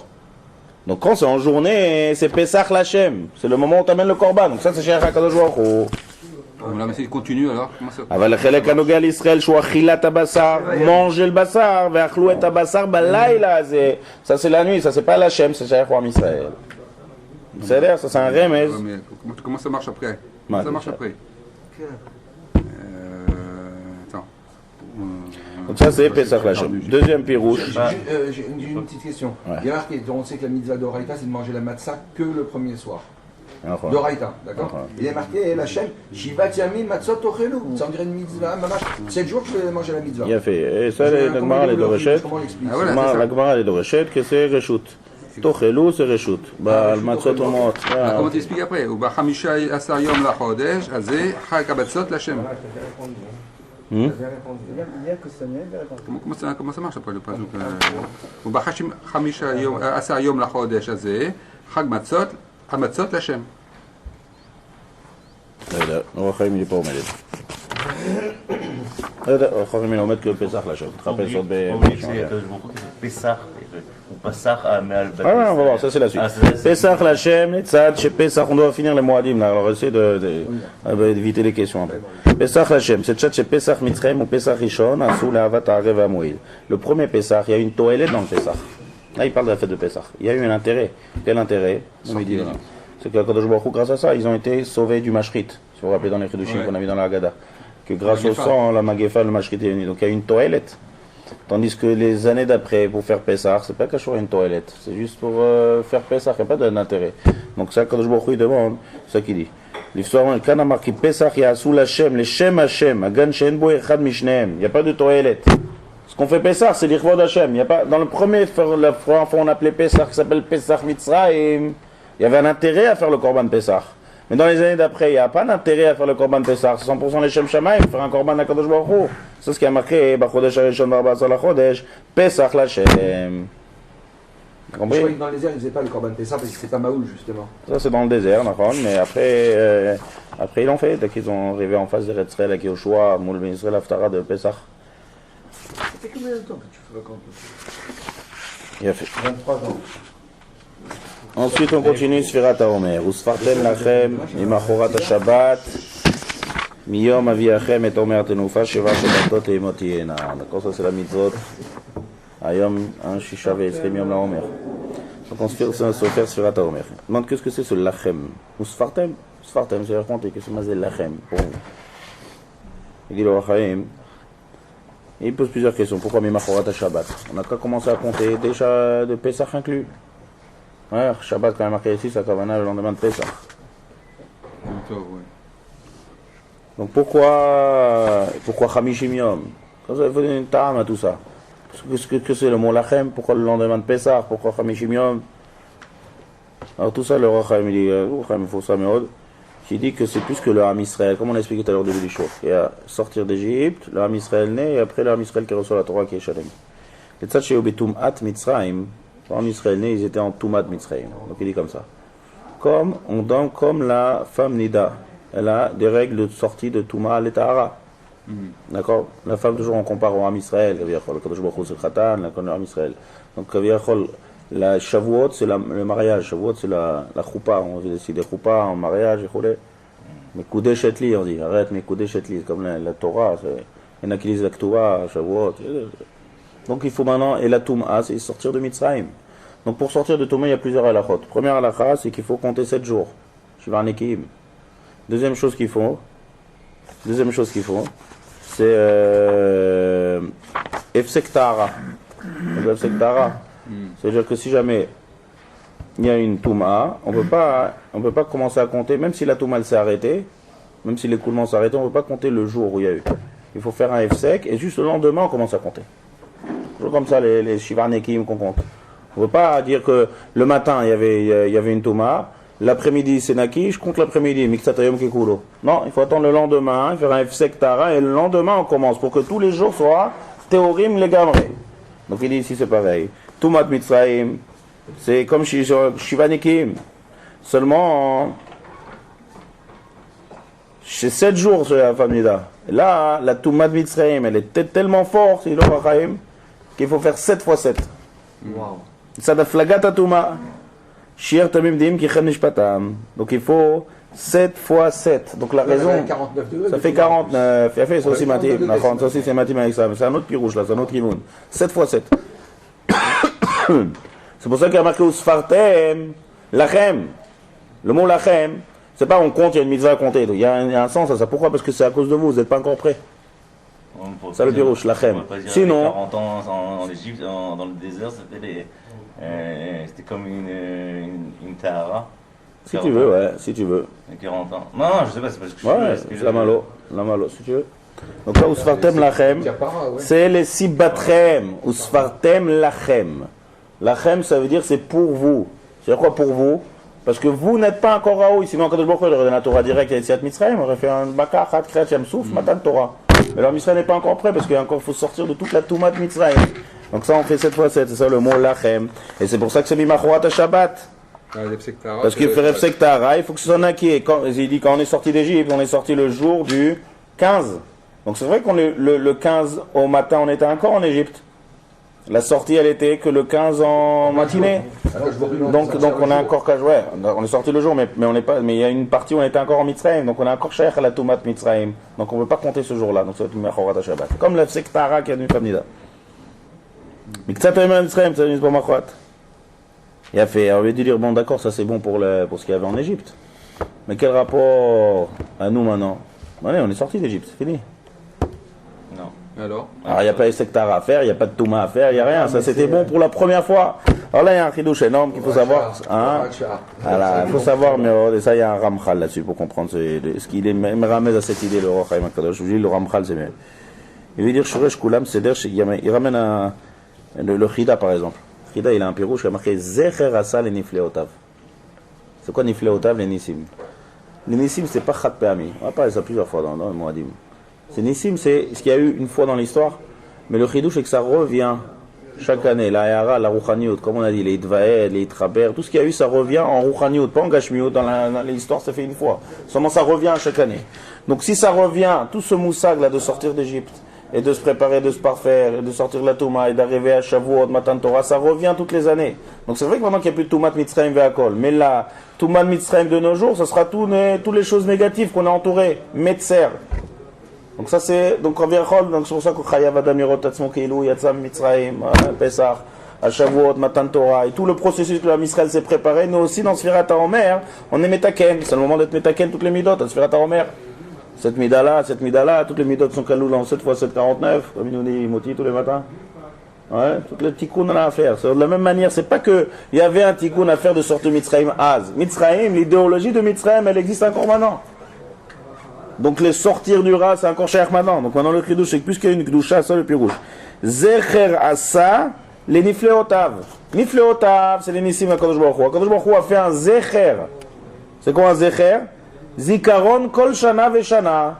Donc quand c'est en journée, c'est Pesach l'Hachem. C'est le moment où tu amènes le Korban. Donc ça c'est Shaykha Kadosh Baruch Hu. Là, mais c'est continu alors. Comment ça אבל החלק הנוגע לישראל שהוא אכילת הבשר, manger le basa, ואכלו את הבשר בלילה הזה, ça c'est la nuit, ça c'est pas l'Hachem, c'est שייך לעם ישראל. בסדר? ça c'est un רמז. Ouais, mais comment ça marche après? Ouais, Ça marche ça. après. Attends. Donc ça c'est Pesach l'Hachem. Deuxième pirouche. J'ai une petite question. Ouais. Il y a marqué, on sait que la mitzvah d'Oraïta, c'est de manger la matzah que le premier soir. נכון. D'Oraïta, d'accord? Ouais. Il y a marqué, la Shem, Shivat Yamim Matzot Tochelu. Ça on dirait une mitzvah, mamash. 7 jours que je vais manger la mitzvah. יפה. ça la Gemara les דורשת. Comment on l'explique? la Gemara les דורשת que c'est רשות. תאכלו זה רשות. בעל מצות אומות. Comment t'expliques après? Ou Bachamisha Asar Yom Lachodesh, Azé, Chag Abatzot Lachem. Il y a que Sonia, il a répondu. Comment ça marche après le pasouk? Ou Bachamisha Asar Yom Lachodesh, Azé, Chag Matzot, Amatzot Lachem. לא יודע, אורח חיים לי פה עומדת. לא יודע, אורח חיים לי עומד כאילו פסח לשם. תחפש עוד פסח, הוא פסח מעל בתי Ah ouais, on va voir, ça c'est la suite. Pesach l'Hachem, Netzad, chez Pesach, on doit finir les Moadim là, alors essayer d'éviter les questions un peu. Pesach l'Hachem, c'est Tchad chez Pesach Mitzrayim ou Pesach Rishon, Asou, Lehavat, Haarev, Hamoïl. Le premier Pesach, il y a une toilette dans le Pesach. Là, il parle de la fête de Pesach. Il y a eu un intérêt. Quel intérêt? On lui dit, voilà. C'est que Kadosh Baruch Hu, grâce à ça, ils ont été sauvés du Mashrit. Si vous vous rappelez dans les Chidushim qu'on a vu dans la Haggadah. Que grâce au sang, la Magefa, le Mashrit est venu. Donc il y a une toilette. Tandis que les années d'après, pour faire Pessah, c'est pas qu'à une toilette. C'est juste pour faire Pessah, il n'y a pas d'intérêt. Donc ça, Kadosh Baruch Hu demande, c'est ça qu'il dit. L'histoire, quand on a marqué Pessah, il y a sous la Shem, les Shem Hashem, Agan Shen Bo Echad Mishneem. Il n'y a pas de toilette. Ce qu'on fait Pessah, c'est l'Ichvod Hashem. Il y a pas, dans le premier fois, on appelait Pessah, qui s'appelle Pessah Mitzrayim, il y avait un intérêt à faire le Korban Pessah. Mais dans les années d'après, il n'y a pas d'intérêt à faire le Korban Pessah. C'est 100% les Shem Shamaim, faire un Korban à Kadosh Baruch Hu. C'est ce qui a marqué, Bachodesh Harishon Barbasar Lachodesh, Pessah Lachem. Je croyais que dans le désert, ils ne faisaient pas le Korban Pessah parce que c'est pas Maoul justement. Ça c'est dans le désert, d'accord, mais après, après ils l'ont fait, dès qu'ils ont arrivé en face de Retzrel avec Yoshua, Moul Ben Israël, Haftara de Pessah. Ça fait combien de temps que tu fréquentes? Il a fait. 23 ans. Ensuite, on continue Sfirat HaOmer. Usfartem lachem, imachorat HaShabbat, miyom aviachem et omer tenufa, sheva shabbatot et imotiyena. D'accord, ça c'est la mitzvot. Ayom, un shisha ve'esrim yom laomer. Donc on se fait Sfirat HaOmer. Demande qu'est-ce que c'est ce lachem. Usfartem, Usfartem, c'est raconté que c'est mazé lachem pour vous. Il dit le Rachaim. Il pose plusieurs questions. Pourquoi mimachorat HaShabbat? On n'a qu'à commencer à compter déjà de Pesach inclus. Ouais, Shabbat, quand il y a marqué ici, ça Kavana le lendemain de Pesach. Donc pourquoi Chamishim Yom? Il faut donner une tame à tout ça. Qu'est-ce que c'est le mot Lachem? Pourquoi le lendemain de Pesach? Pourquoi Chamishim Yom? Alors tout ça, le Rachaim, il dit, il faut ça, mais qui dit que c'est plus que le Ham Israël, comme on a expliqué tout à l'heure au début du show. Il y a sortir d'Égypte, le Ham Israël naît, et après le Ham Israël qui reçoit la Torah qui est Shalem. Et ça, chez Obetum At Mitzrayim, en Israël, ils étaient en Toumat Mitzrayim. Donc il dit comme ça. Comme la femme Nida, elle a des règles de sortie de Touma et Tahara. D'accord? La femme, toujours, on compare au Ham Israël. Le Kadosh Baruch Hu, c'est le Khatan, le Ham Israël. Donc, la Shavuot, c'est le mariage. Shavuot, c'est la Choupa. On décide des Choupa en mariage, et mais Koudé Chetli, on dit. Arrête, mais Koudé Chetli, comme la Torah. Il y en a qui disent la Ktouba, Shavuot. Donc il faut maintenant, et la Touma, c'est sortir de Mitzrayim. Donc pour sortir de Touma, il y a plusieurs halachot. Première halakha, c'est qu'il faut compter 7 jours. Shivar Nekim. Deuxième chose qu'il faut, c'est Efsek Tahara. Efsek Tahara. C'est-à-dire que si jamais il y a une Touma, on peut pas commencer à compter, même si la Touma s'est arrêtée, même si l'écoulement s'est arrêté, on ne peut pas compter le jour où il y a eu. Il faut faire un Efsek, et juste le lendemain, on commence à compter. Toujours comme ça, les Shivar Nekim qu'on compte. On ne peut pas dire que le matin, il y avait une Touma, l'après-midi, c'est Naki, je compte l'après-midi, Miksatayom Kikulo. Non, il faut attendre le lendemain, faire un Efsek Tara, et le lendemain, on commence, pour que tous les jours soient Théorim Legamre. Donc il dit ici, c'est pareil. Toumat Mitzrayim, c'est comme Shivar Nekim. Seulement, c'est 7 jours sur la famille là. Là, la Toumat Mitzrayim, elle est tellement forte, il qu'il faut faire 7 fois 7. Ça da flagat touma. Shir tamim dim ki chem nishpatam. Donc il faut 7 fois 7. Donc la raison, 49 degrés. ça fait 49. Ça fait, c'est aussi mathématique. Ça aussi c'est mathématique ça. C'est un autre pirouche là, c'est un autre kimoun. 7 fois 7. C'est pour ça qu'il y a marqué Usfartem, Lachem. Le mot Lachem, c'est pas on compte, il y a une mitzvah à compter. Il y a un sens à ça. Pourquoi? Parce que c'est à cause de vous n'êtes pas encore prêts. Ça le pirouche, Lachem. Sinon. 40 ans en Égypte, dans le désert, c'était comme une tahara. Si tu veux, ouais, si tu veux. 40 ans. Non, je sais pas, c'est parce que je Ouais, suis. la malo, si tu veux. Donc là, Usfartem Lachem, c'est les Sibatrem. Usfartem Lachem. Lachem, ça veut dire c'est pour vous. C'est quoi pour vous? Parce que vous n'êtes pas encore à haut. Sinon, quand je aurait donné la Torah direct à Yetziat Mitzrayim, on aurait fait un Bakar, Khat, Kriyat, Yam Souf, Matan Torah. Mais alors, Mitzrayim n'est pas encore prêt parce qu'il faut sortir de toute la Toumat Mitzrayim. Donc ça, on fait 7 fois 7, c'est ça le mot Lachem. Et c'est pour ça que c'est Mimachorat à Shabbat. Parce qu'il fait Refsek Tahara, il faut que ce soit naqué. Il dit quand on est sorti d'Égypte, on est sorti le jour du 15. Donc c'est vrai qu'on le 15 au matin, on était encore en Égypte. La sortie, elle était que le 15 en matinée. Donc on a encore ouais, on est sorti le jour, mais on n'est pas. Mais il y a une partie où on était encore en Mitzrayim, donc on a encore Shaykh à la Toumat Mitzrayim. Donc on ne peut pas compter ce jour-là. Donc ça va être Mimachorat à Shabbat. Comme le Refsek Tahara qui a d'une famille là. Mais que ça peut être Mitzrayim, ça n'est pas Machorat. Il a fait, on lui a dû dire, bon d'accord, ça c'est bon pour ce qu'il y avait en Égypte. Mais quel rapport à nous maintenant? Allez, on est sorti d'Égypte, c'est fini. Non. Alors il n'y a pas de sectara à faire, il n'y a pas de Touma à faire, il n'y a rien. Ça c'était bon pour la première fois. Alors là, il y a un chidouche énorme qu'il faut savoir. Hein? Voilà, il faut savoir, mais et ça, il y a un Ramchal là-dessus pour comprendre ce qu'il est. Me ramène à cette idée, le Roch Haïm Akadosh. Je vous dis, le Ramchal, c'est mieux. Il veut dire, Shuresh Kulam, il ramène le Chida par exemple. Chida, il a un pirouche qui a marqué Zecher Asal et Nifleotav. C'est quoi Nifleotav, les Nissim? Les Nissim, c'est pas Chat Peami. On va parler ça plusieurs fois dans le Moadim. C'est Nissim, c'est ce qu'il y a eu une fois dans l'histoire, mais le Chidouche, c'est que ça revient chaque année. La Yara, la Rouchaniout, comme on a dit, les Idvaed, les Itraber, tout ce qu'il y a eu, ça revient en Rouchaniout, pas en Gashmiout. Dans l'histoire, ça fait une fois. Seulement, ça revient chaque année. Donc, si ça revient, tout ce moussag là de sortir d'Égypte, et de se préparer, de se parfaire, et de sortir de la Touma, et d'arriver à Shavuot, Matan Torah, ça revient toutes les années. Donc c'est vrai que maintenant qu'il n'y a plus de Toumat Mitzrayim Ve'akol, mais la Toumat Mitzrayim de nos jours, ça sera toutes les choses négatives qu'on a entourées, Metzer. Donc ça c'est, donc c'est pour ça que Chayav Adam Yerot Tatzmo Keilou, Yatzam Mitzrayim, Pesach, à Shavuot, Matan Torah, et tout le processus que la Israël s'est préparé, nous aussi dans Sfirat HaOmer, on est Metaken, c'est le moment d'être Metaken toutes les midot, dans Sfirat HaOmer. Cette mida-là, toutes les midot sont caloules en 7 x 7, 49, comme il nous dit Moti tous les matins. Ouais, toutes les tikkuns on a à faire. C'est de la même manière, c'est pas que il y avait un tikkun à faire de sorte de Mitzrayim Az. Mitzrayim, l'idéologie de Mitzrayim, elle existe encore maintenant. Donc les sortir du Ra, c'est encore cher maintenant. Donc maintenant le Kiddush, c'est plus qu'une Kidusha, ça le pirouche. Zecher Asa, les Nifleotav. Nifleotav, c'est les Nissim à Kadosh Baruch Hu. Kadosh Baruch Hu a fait un Zecher. C'est quoi un Zecher? Zikaron kol shana veshana.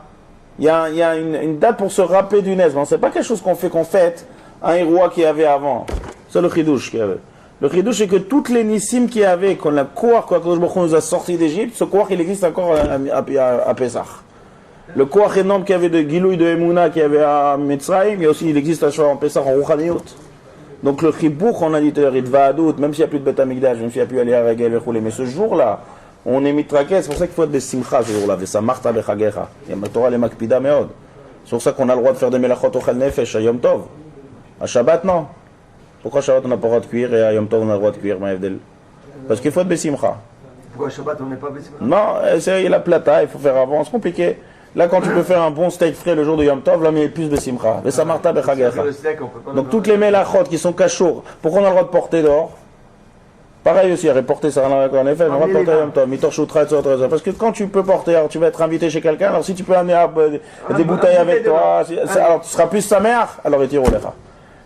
Il y a une date pour se rappeler du Nez. C'est pas quelque chose qu'on fête un héros qu'il y avait avant. C'est le Chidouche qu'il y avait. Le Chidouche, c'est que toutes les Nissim qu'il y avait, qu'on a Kouar, quand Kadosh Baruch Hu nous a sortis d'Égypte, ce Kouar, il existe encore à Pesach. Le Kouar énorme qu'il y avait de Gilouï de Emouna qu'il y avait à Mitzrayim, il existe à Pesach en Rouchaniout. Donc le Chibouch, on a dit, il va à doute, même s'il n'y a plus de Beth Amikdash, même s'il n'y a plus aller à Regel et Choulé. Mais ce jour-là, on est mitraqué, c'est pour ça qu'il faut être des simcha ce jour-là, ça marta bechagecha. Et la Torah les makpida meod. C'est pour ça qu'on a le droit de faire des melachot ochel nefesh à Yom Tov. À Shabbat, non. Pourquoi à Shabbat on n'a pas le droit de cuire et à Yom Tov on a le droit de cuire, Maïvdel? Parce qu'il faut être besimcha. Pourquoi à Shabbat on n'est pas besimcha? Non, c'est la plata, il faut faire avant, c'est compliqué. Là, quand tu peux faire un bon steak frais le jour de Yom Tov, là, mais il y a plus besimcha. Et ça marta bechagecha. Donc toutes les melachot qui sont kachour, pourquoi on a le droit de porter dehors? Pareil aussi, reporter ça en effet, on va porter en même temps, parce que quand tu peux porter, alors tu vas être invité chez quelqu'un, alors si tu peux amener des bouteilles avec toi, alors tu seras plus sa mère, alors il tire au lecha.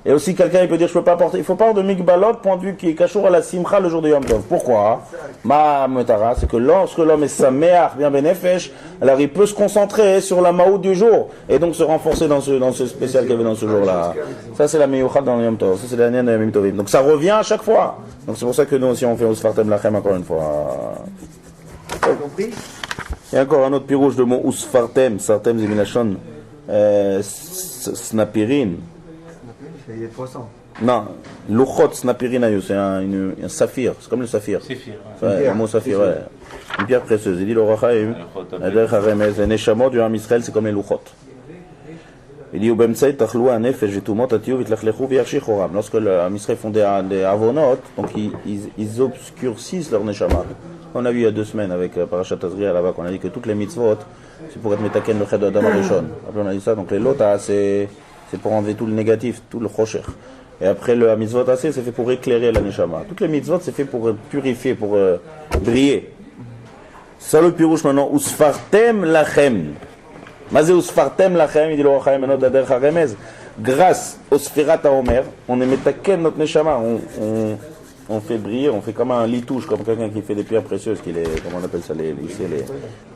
Et aussi quelqu'un il peut dire je peux pas porter, il faut pas avoir de migbalot, point de vue qui est cachour à la simcha le jour de Yom Tov. Pourquoi? Ma metara, c'est que lorsque l'homme est sa mère, bien benefesh, alors il peut se concentrer sur la maout du jour, et donc se renforcer dans ce spécial qu'il y avait dans ce jour-là. Ça c'est la meyouchad dans le Yom Tov, ça c'est la nienne de Yom Tovim. Donc ça revient à chaque fois. Donc c'est pour ça que nous aussi on fait Usfartem Lachem encore une fois. Compris? Il y a encore un autre pirouche de mot Usfartem, Sartem Zeminachon, Snapirin. Il y a 300. Non, Luchot Snapirinayu, c'est un saphir, c'est comme le saphir. Séphir. Ouais, le mot saphir, ouais. Une pierre précieuse. Il dit le Rachaim, la Derech HaRemez, les Neshamot du Ham Israël, c'est comme les Luchot. Il dit Ubemtsai Tachlou Anefesh Vetumot Atiu Vitlachlechu Viachich Horam. Lorsque le Ham Israël font des avonot, donc ils obscurcissent leur Neshama. On a vu il y a 2 semaines avec Parashat Azriel là-bas qu'on a dit que toutes les mitzvot, c'est pour être metaken le Ched Adam Arishon. Après on a dit ça, donc les lotas, c'est pour enlever tout le négatif, tout le chosher. Et après le mitzvot assez, c'est fait pour éclairer la neshama. Toutes les mitzvot, c'est fait pour purifier, pour briller. Ça le pirouche maintenant, usfartem lachem. Mazé usfartem lachem, il dit le Rachaim Menot Dader Haremez. Grâce au Sfirat HaOmer, on est metaken notre neshama. On fait briller, on fait comme un litouche, comme quelqu'un qui fait des pierres précieuses, comment on appelle ça, les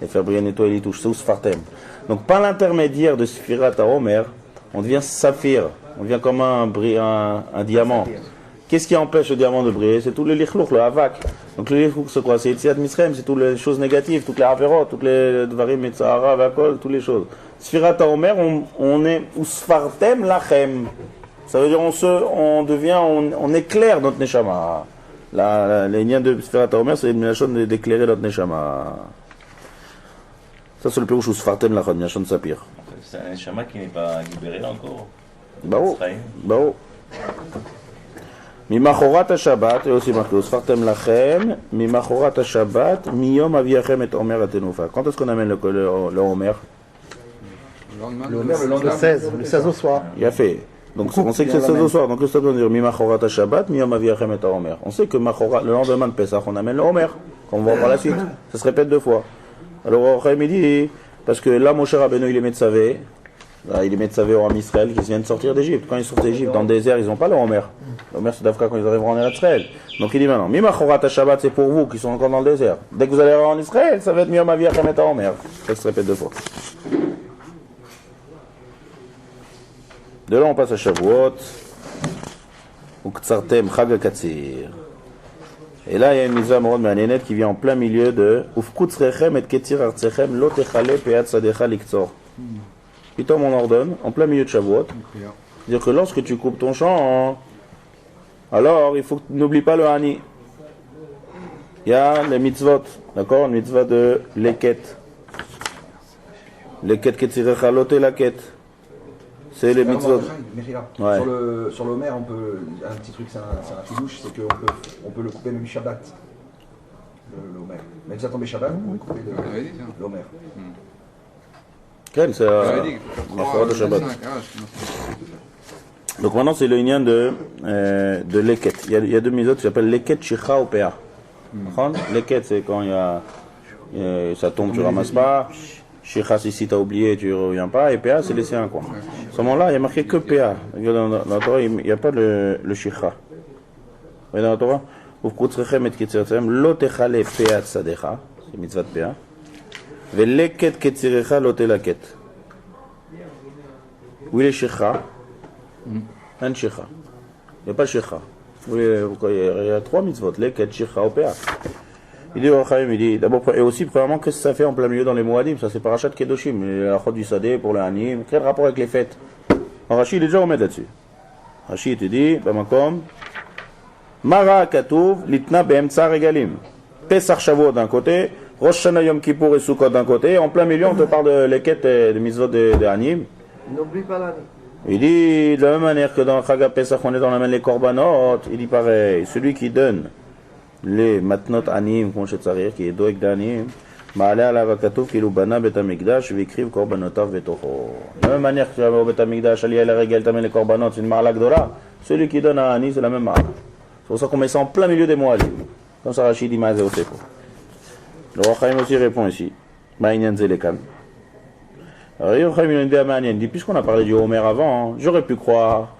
faire briller, nettoyer les litouches, c'est usfartem. Donc par l'intermédiaire de Sfirat HaOmer, on devient saphir, on devient comme un diamant. Qu'est-ce qui empêche le diamant de briller? C'est tout le lichlouk, le havak. Donc le lichlouk, c'est quoi? C'est Yetziat Misrem, c'est toutes les choses négatives, toutes les averot, toutes les dvarim, etzahara, vakol, toutes les choses. Sfirat HaOmer, on est usfartem lachem. Ça veut dire on éclaire notre neshama. Les liens de Sfirat HaOmer, c'est une machine d'éclairer notre neshama. Ça c'est le pérouche usfartem lachem, machine sapir. C'est un neshama qui n'est pas libéré encore. Bao. Mimachorat HaShabbat, et aussi marqué, Usfartem Lachem, Mimachorat HaShabbat, Miyom Aviachem et Omer Atenufa. Quand est-ce qu'on amène le Omer? Le 16 au soir. Il a fait. Donc on sait que c'est le 16 au soir. Donc ça veut dire Mimachorat HaShabbat, Miyom Aviachem et Omer. On sait que le lendemain de Pessah, on amène le Omer. Comme on va voir par la suite. Ça se répète 2 fois. Alors Rachaim dit, parce que là, Moshe Rabbeinu, il est Metzavé. Il est Metzavé au Ham Israël qui vient de sortir d'Égypte. Quand ils sortent d'Égypte, dans le désert, ils n'ont pas le Homer. Le Homer, c'est d'Afka quand ils arriveront en Israël. Donc il dit maintenant, Mimachorat HaShabbat, c'est pour vous qui sont encore dans le désert. Dès que vous allez arriver en Israël, ça va être Miyom Aviachem et Homer. Ça se répète 2 fois. De là, on passe à Shavuot. Uktsartem Chag HaKatsir. Et là, il y a une mitzvah morod ma'anenet qui vient en plein milieu de Ufkutzrechem et Ketzir Artsechem lo techale peat sadecha liktzor. Pitom on ordonne, en plein milieu de Shavuot, c'est-à-dire que lorsque tu coupes ton champ, alors il faut que tu n'oublies pas le Hani. Il y a les mitzvot, d'accord, une mitzvah de leket. Leket ketzirecha lote laket. C'est les mitzvot. Ouais. Sur le Homer, on peut, un petit truc, c'est un fidouche, c'est qu'on peut le couper même Shabbat. Le Homer. Même si ça tombe Shabbat, on peut couper le Homer. Quel, c'est la Torah de Shabbat. Donc maintenant c'est le lien de leket. Il y a 2 mitzvot qui s'appellent leket, shicha ou pea. Leket, c'est quand ça tombe, tu ramasses pas. Shicha, c'est si tu as oublié, tu ne reviens pas. Et pea, c'est laisser un coin. À ce moment-là, il n'y a marqué que pea. Dans la Torah, il n'y a pas le shicha. Vous voyez dans la Torah? Ufkutzrechem et ketzirchem lo techale pea tzadecha. C'est mitzvah de pea. Veleket ketzirecha lo telaket. Où est le shicha? Un shicha. Il n'y a pas de shicha. Il y a 3 mitzvot. Leket, shicha ou pea. Il dit au Rachaim, il dit d'abord, et aussi, premièrement, qu'est-ce que ça fait en plein milieu dans les Moadim? Ça, c'est Parashat Kedoshim, la chod du Sadeh pour le Hanim. Quel rapport avec les fêtes? Rachid, il est déjà remet là-dessus. Rachid, il dit, Bamakom, Mara Katouv, Litna Be'emtsa Regalim. Pesach Shavuot d'un côté, Rosh Hashanah Yom Kippour et Sukkot d'un côté, en plein milieu, on te parle de leket et de mitzvot de Hanim. N'oublie pas l'année. Il dit, de la même manière que dans Chag Pesach, on est dans la main les korbanot, il dit pareil, celui qui donne les matnot anim, qui est doeg d'anim, ma'ale alav hakatuv kilu bana bet hamikdash v'ikriv korbanotav betocho. De la même manière que au bet hamikdash aliyah la régel tamen les korbanot, c'est une ma'ala gdola. Celui qui donne à Ani, c'est la même ma'ala. C'est pour ça qu'on met ça en plein milieu des moalim. Comme ça Rachid dit ma'azeh oseko. Le Rachaim aussi répond ici. Ma'inyan zelekan. Alors Rachaim il a une idée à Ma'inyan. Il dit, puisqu'on a parlé du Homer avant, j'aurais pu croire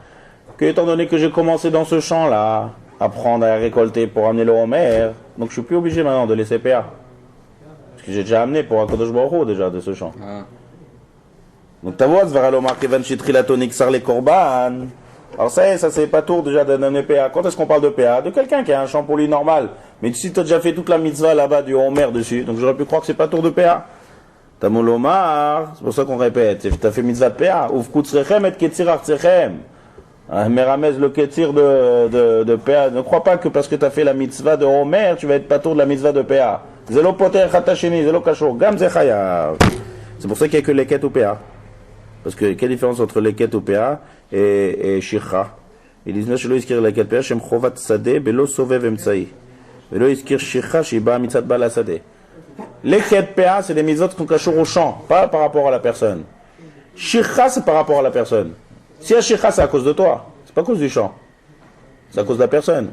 que étant donné que j'ai commencé dans ce champ-là, apprendre à récolter pour amener le Homer, donc je suis plus obligé maintenant de laisser PA. Parce que j'ai déjà amené pour Akadosh Baruch Hu déjà de ce champ. Donc Tavoaz vers l'Omar Kevan Chitrilatonique Sar les Korban. Alors ça c'est pas tour déjà d'amener PA. Quand est-ce qu'on parle de PA? De quelqu'un qui a un champ pour lui normal. Mais si tu as déjà fait toute la mitzvah là-bas du Homer dessus, donc j'aurais pu croire que c'est pas tour de PA. Tamol Omar, c'est pour ça qu'on répète. Tu as fait mitzvah de PA. Ufkutzrechem et Ketzir Artzechem. Méramez le Ketir de PA. Ne crois pas que parce que tu as fait la mitzvah de Homer, tu vas être patour de la mitzvah de PA. Zelo poter chatasheni, zelo kashor, gam zechayav. C'est pour ça qu'il n'y a que leket ou PA. Parce que quelle différence entre leket ou PA et shircha? Ils disent, shelo iskir leket PA, shem chovat sadeh, belo sovev emtsaï. Belo iskir shircha, shiba mitzat bala sadeh. Leket PA, c'est des mitzvot qui sont kashor au champ, pas par rapport à la personne. Shircha, c'est par rapport à la personne. Si la shircha, c'est à cause de toi, c'est pas à cause du champ. C'est à cause de la personne.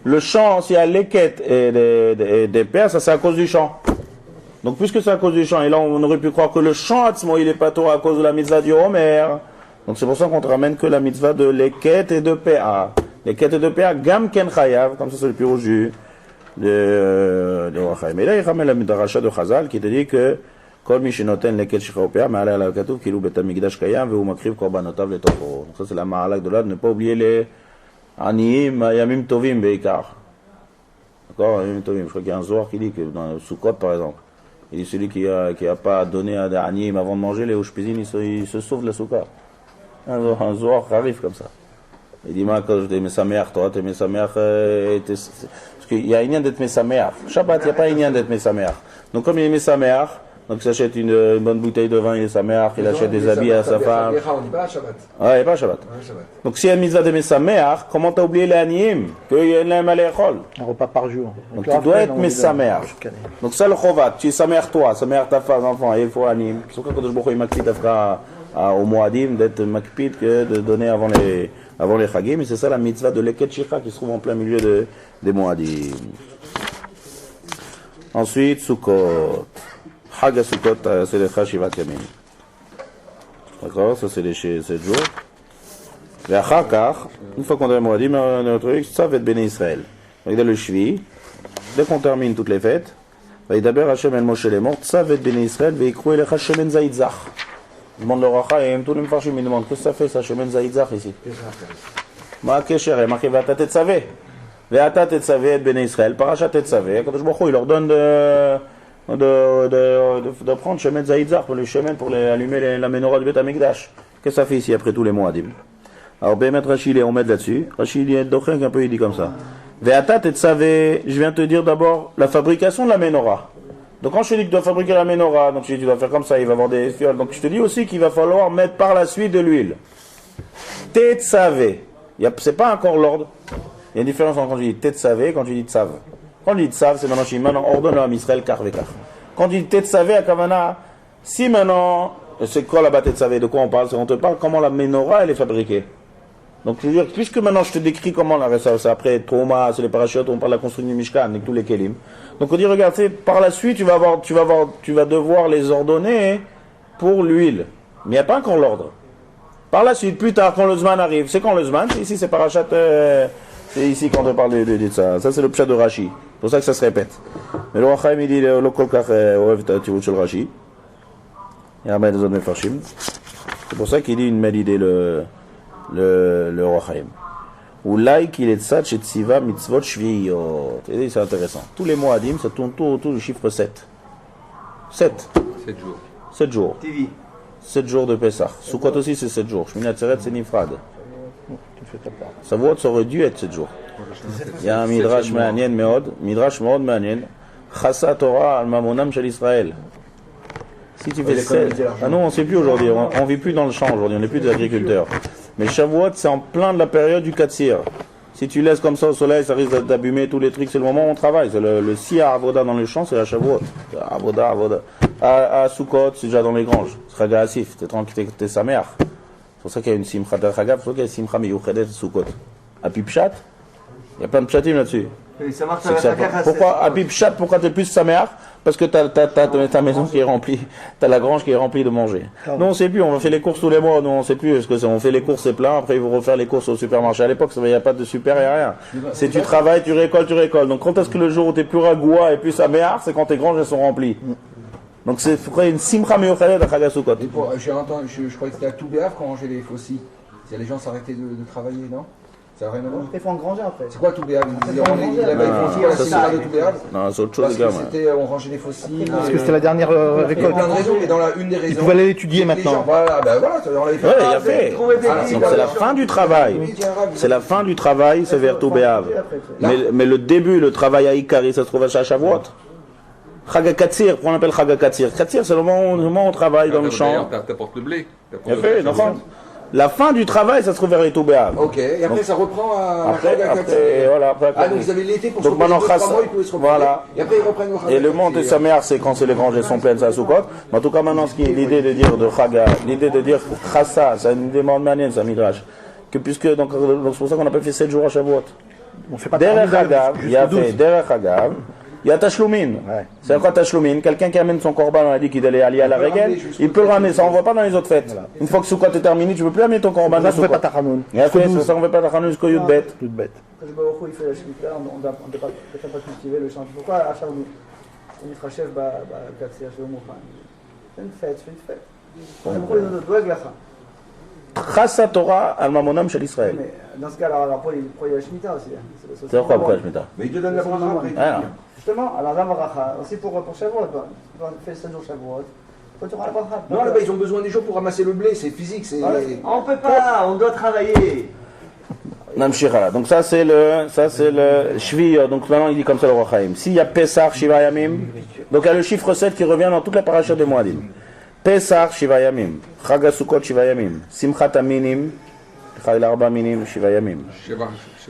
Le champ, s'il y a leket et des PA, ça c'est à cause du champ. Donc puisque c'est à cause du champ, et là on aurait pu croire que le champ atzmo, il est pas tôt à cause de la mitzvah du Homer. Donc c'est pour ça qu'on te ramène que la mitzvah de leket et de PA. Leket et de PA, gam ken chayav, comme ça c'est le plus rouge de Rachaim. Et là il ramène la midrasha de Chazal qui te dit que Kol mi shenoten leket shikha ou PA, ma'ala ala katuv kilou bet hamikdash kayam ve'u makriv korbanotav letofo. Donc ça c'est la ma'alak de là, de ne pas oublier les Aniim, Yamim Tovim, Beikar. D'accord, Yamim Tovim. Je crois qu'il y a un Zohar qui dit que dans le Sukkot, par exemple, il dit celui qui a pas donné à des Aniim avant de manger, les Ushpizin, il se sauve de la Soukha. Un Zohar arrive comme ça. Il dit, moi, quand je t'ai mis sa mère, toi, t'es mis sa mère, parce qu'il y a un d'être mis sa mère. Shabbat, il n'y a pas un d'être mis sa mère. Donc, comme il est mis sa mère, donc il s'achète une bonne bouteille de vin, il est sa mère, il achète des habits à sa femme. On dit pas à Shabbat. Ouais, il n'est pas Shabbat. Donc s'il y a une mitzvah de Mesamer, comment t'as oublié les Aniyim? Qu'il y a un Maléchol. Un repas par jour. Donc tu dois être Mesamer. Donc ça le Chovat, tu es Samer toi, Samer ta femme, enfant, et il faut Aniyim. C'est pourquoi quand je bois, il m'acpite au Moadim d'être m'acpite que de donner avant les Chagim. Et c'est ça la mitzvah de Leket Shikha qui se trouve en plein milieu des Moadim. Ensuite, Sukkot. Hag Sukkot, c'est les Chashivat Yamin. D'accord, ça c'est les 7 jours. Et après, une fois qu'on a dit, notre truc, ça va être Béné Israël. Donc dès le Shvi, dès qu'on termine toutes les fêtes, va y d'abord Hachem El Moshe les morts, ça va être Béné Israël, va y croire les Hachem Zaïdzach. Je demande le Racha et tous les Mfarshim me demandent, qu'est-ce que ça fait ça, Hachem Zaïdzach ici? Ma Kesher, et marqué Ve'ata Tetzavé. Ve'ata Tetzavé et Béné Israël, Parashat Tetzavé, quand je vois, il leur donne de prendre chemin Zaïdzar pour le chemin pour allumer la menorah du Beth Amikdash. Qu'est-ce que ça fait ici après tous les moadim? Alors Bémet Rachid on met là-dessus. Rachid est d'Ochenk un peu, il dit comme ça. Ve'ata tetzavé, je viens te dire d'abord la fabrication de la menorah. Donc quand je te dis que tu dois fabriquer la menorah, donc je te dis tu dois faire comme ça, il va avoir des fioles. Donc je te dis aussi qu'il va falloir mettre par la suite de l'huile. Tetzavé. C'est pas encore l'ordre. Il y a une différence entre quand tu dis tetzavé et quand tu dis tsav. Quand on dit tsav, c'est maintenant ordonne à Israël car vekar. Quand on dit tetzavé à Kavana, si maintenant, c'est quoi la tetzavé? De quoi on parle? On te parle comment la menorah elle est fabriquée. Donc je veux dire, puisque maintenant je te décris comment la ça après Trauma, c'est les parachutes, on parle de la construction du Mishkan avec tous les kelim. Donc on dit regarde, par la suite tu vas devoir les ordonner pour l'huile. Mais il n'y a pas encore l'ordre. Par la suite, plus tard, quand le Zman arrive, c'est quand le Zman? Ici c'est parachat. C'est ici quand on parle de ça. Ça c'est le pshat de Rashi. C'est pour ça que ça se répète. Mais le Rachaim il dit le kolkach oev ta'tivut shel Rashi. Il y a des autres mefarshim. C'est pour ça qu'il dit une belle idée le Rachaim. Ou là qu'il est tzad chez tziva mitzvot shviyot. C'est intéressant. Tous les moadim ça tourne autour du chiffre 7. 7. 7 jours. 7 jours. TV. 7 jours de Pessah. Sukkot aussi c'est 7 jours. Shmini Atzeret c'est Nifrad. Ça aurait dû être 7 jours. Il y a un midrash ma'anien meod, midrash meod ma'anien, chassa Torah al mamonam shel Israël. Si tu fais 7, ah non, on ne sait plus aujourd'hui, on vit plus dans le champ aujourd'hui, on n'est plus des agriculteurs. Mais Shavuot, c'est en plein de la période du Katsir. Si tu laisses comme ça au soleil, ça risque d'abîmer tous les trucs, c'est le moment où on travaille. C'est le Sia Avoda dans le champ, c'est la Shavuot. Avoda. À Sukkot, c'est déjà dans les granges. C'est Chaga Asif, t'es tranquille, t'es sa mère. C'est pour ça qu'il y a une simcha d'Archagav, c'est pour ça qu'il y a une simcha miyuchedet Sukkot. À Pipchat, il y a plein de pchatim là-dessus. Ça marche pourquoi à Pipchat, pourquoi t'es plus sa mère? Parce que t'as ta maison qui est remplie, t'as la grange qui est remplie de manger. Nous on sait plus, on fait les courses tous les mois, nous on sait plus ce que c'est. On fait les courses, c'est plein, après ils vont refaire les courses au supermarché. À l'époque, il n'y a pas de super, il n'y a rien. C'est tu travailles, tu récoltes. Donc quand est-ce que le jour où t'es plus ragoua et plus sa mère, c'est quand tes granges elles sont remplies. Donc c'est une simcha miyuchedet à Chagasukot. Je croyais que c'était à tout béaf quand on mangeait les faucilles. Les gens s'arrêtaient de travailler, non? Ça n'a rien à voir. Après, il faut engranger après. C'est quoi tout béab? Il avait Ah, foncier à la ça, cinéma de c'est- tout béab. Non, c'est autre chose, Parce les gars. que c'était, on rangeait les fossiles. Parce que c'était la dernière Il y a récolte. plein de raisons, mais dans une des raisons. Ils pouvaient aller l'étudier c'est que les gens- maintenant. Voilà, ben voilà, on l'avait fait. Ouais, il y a fait. Donc c'est la fin du travail. C'est la fin du travail, c'est vers tout béab. Mais le début, le travail à Ikari, ça se trouve à Shavuot. Chaga Katsir, qu'on appelle Chaga Katsir. Katsir, c'est le moment où on travaille dans le champ. T'apportes le blé. Il y a fait, d'accord. La fin du travail, ça se trouve vers tout béab. Ok, et après ça reprend à Après, voilà, après. Ah, donc vous avez l'été pour Donc se maintenant, reposer 2-3 Chassa- mois, ils pouvaient se reposer. voilà. Et après ils reprennent le Et le monde et sa mère, c'est quand c'est les granges sont pleines, ça Soukot. Mais en tout cas, maintenant, ce qui est l'idée de dire de Chaga, l'idée de dire Chassa, c'est une demande manienne, ça Midrash. Que puisque, donc c'est pour ça qu'on a pas fait 7 jours à Shavuot. On fait pas Derech Hagav, il y a jusqu'au 12. fait Derech Hagav, il y a Tashlumin. Ouais. C'est quoi Tashlumin? Quelqu'un qui amène son corban, on a dit qu'il allait aller à la règle, il peut le ramener, ça on voit pas dans les autres fêtes. Une fois que Soukot est terminé, tu peux plus amener ton corban Là, de on fait pas Soukot. Tachanoun. Il y a fait, c'est ça, on fait pas Tachanun jusqu'au Yud Bet. Toute bête. Quand le Baruch Hu, il fait la Shemitah, on ne doit pas cultiver le champ. Pourquoi à Shalom on y chef Katsir Shalom c'est une fête, c'est une fête. Pourquoi ils ont doigt la fin? Chassa Torah al Mamonam shel Israël. Mais dans ce cas, alors pourquoi il y a la Shemitah aussi? C'est pourquoi je mets ça? Mais ils te donnent la bracha après. Ah, Justement, alors la bracha, aussi pour Shavuot, tu fais 7 jours Shavuot, toi tu auras la bracha. Non, là-bas ils ont besoin des gens pour ramasser le blé, c'est physique, c'est. On peut pas, on doit travailler. Namshira. Donc ça c'est le Shvi. Donc maintenant il dit comme ça le Roi Chaim. S'il y a Pesach Shiva Yamim, donc il y a le chiffre 7 qui revient dans toute la paracha de Moadim. Pesach Shiva Yamim, Chag HaSukkot Shiva Yamim, Simchat Aminim, Chag l'Arba Minim Shiva Yamim,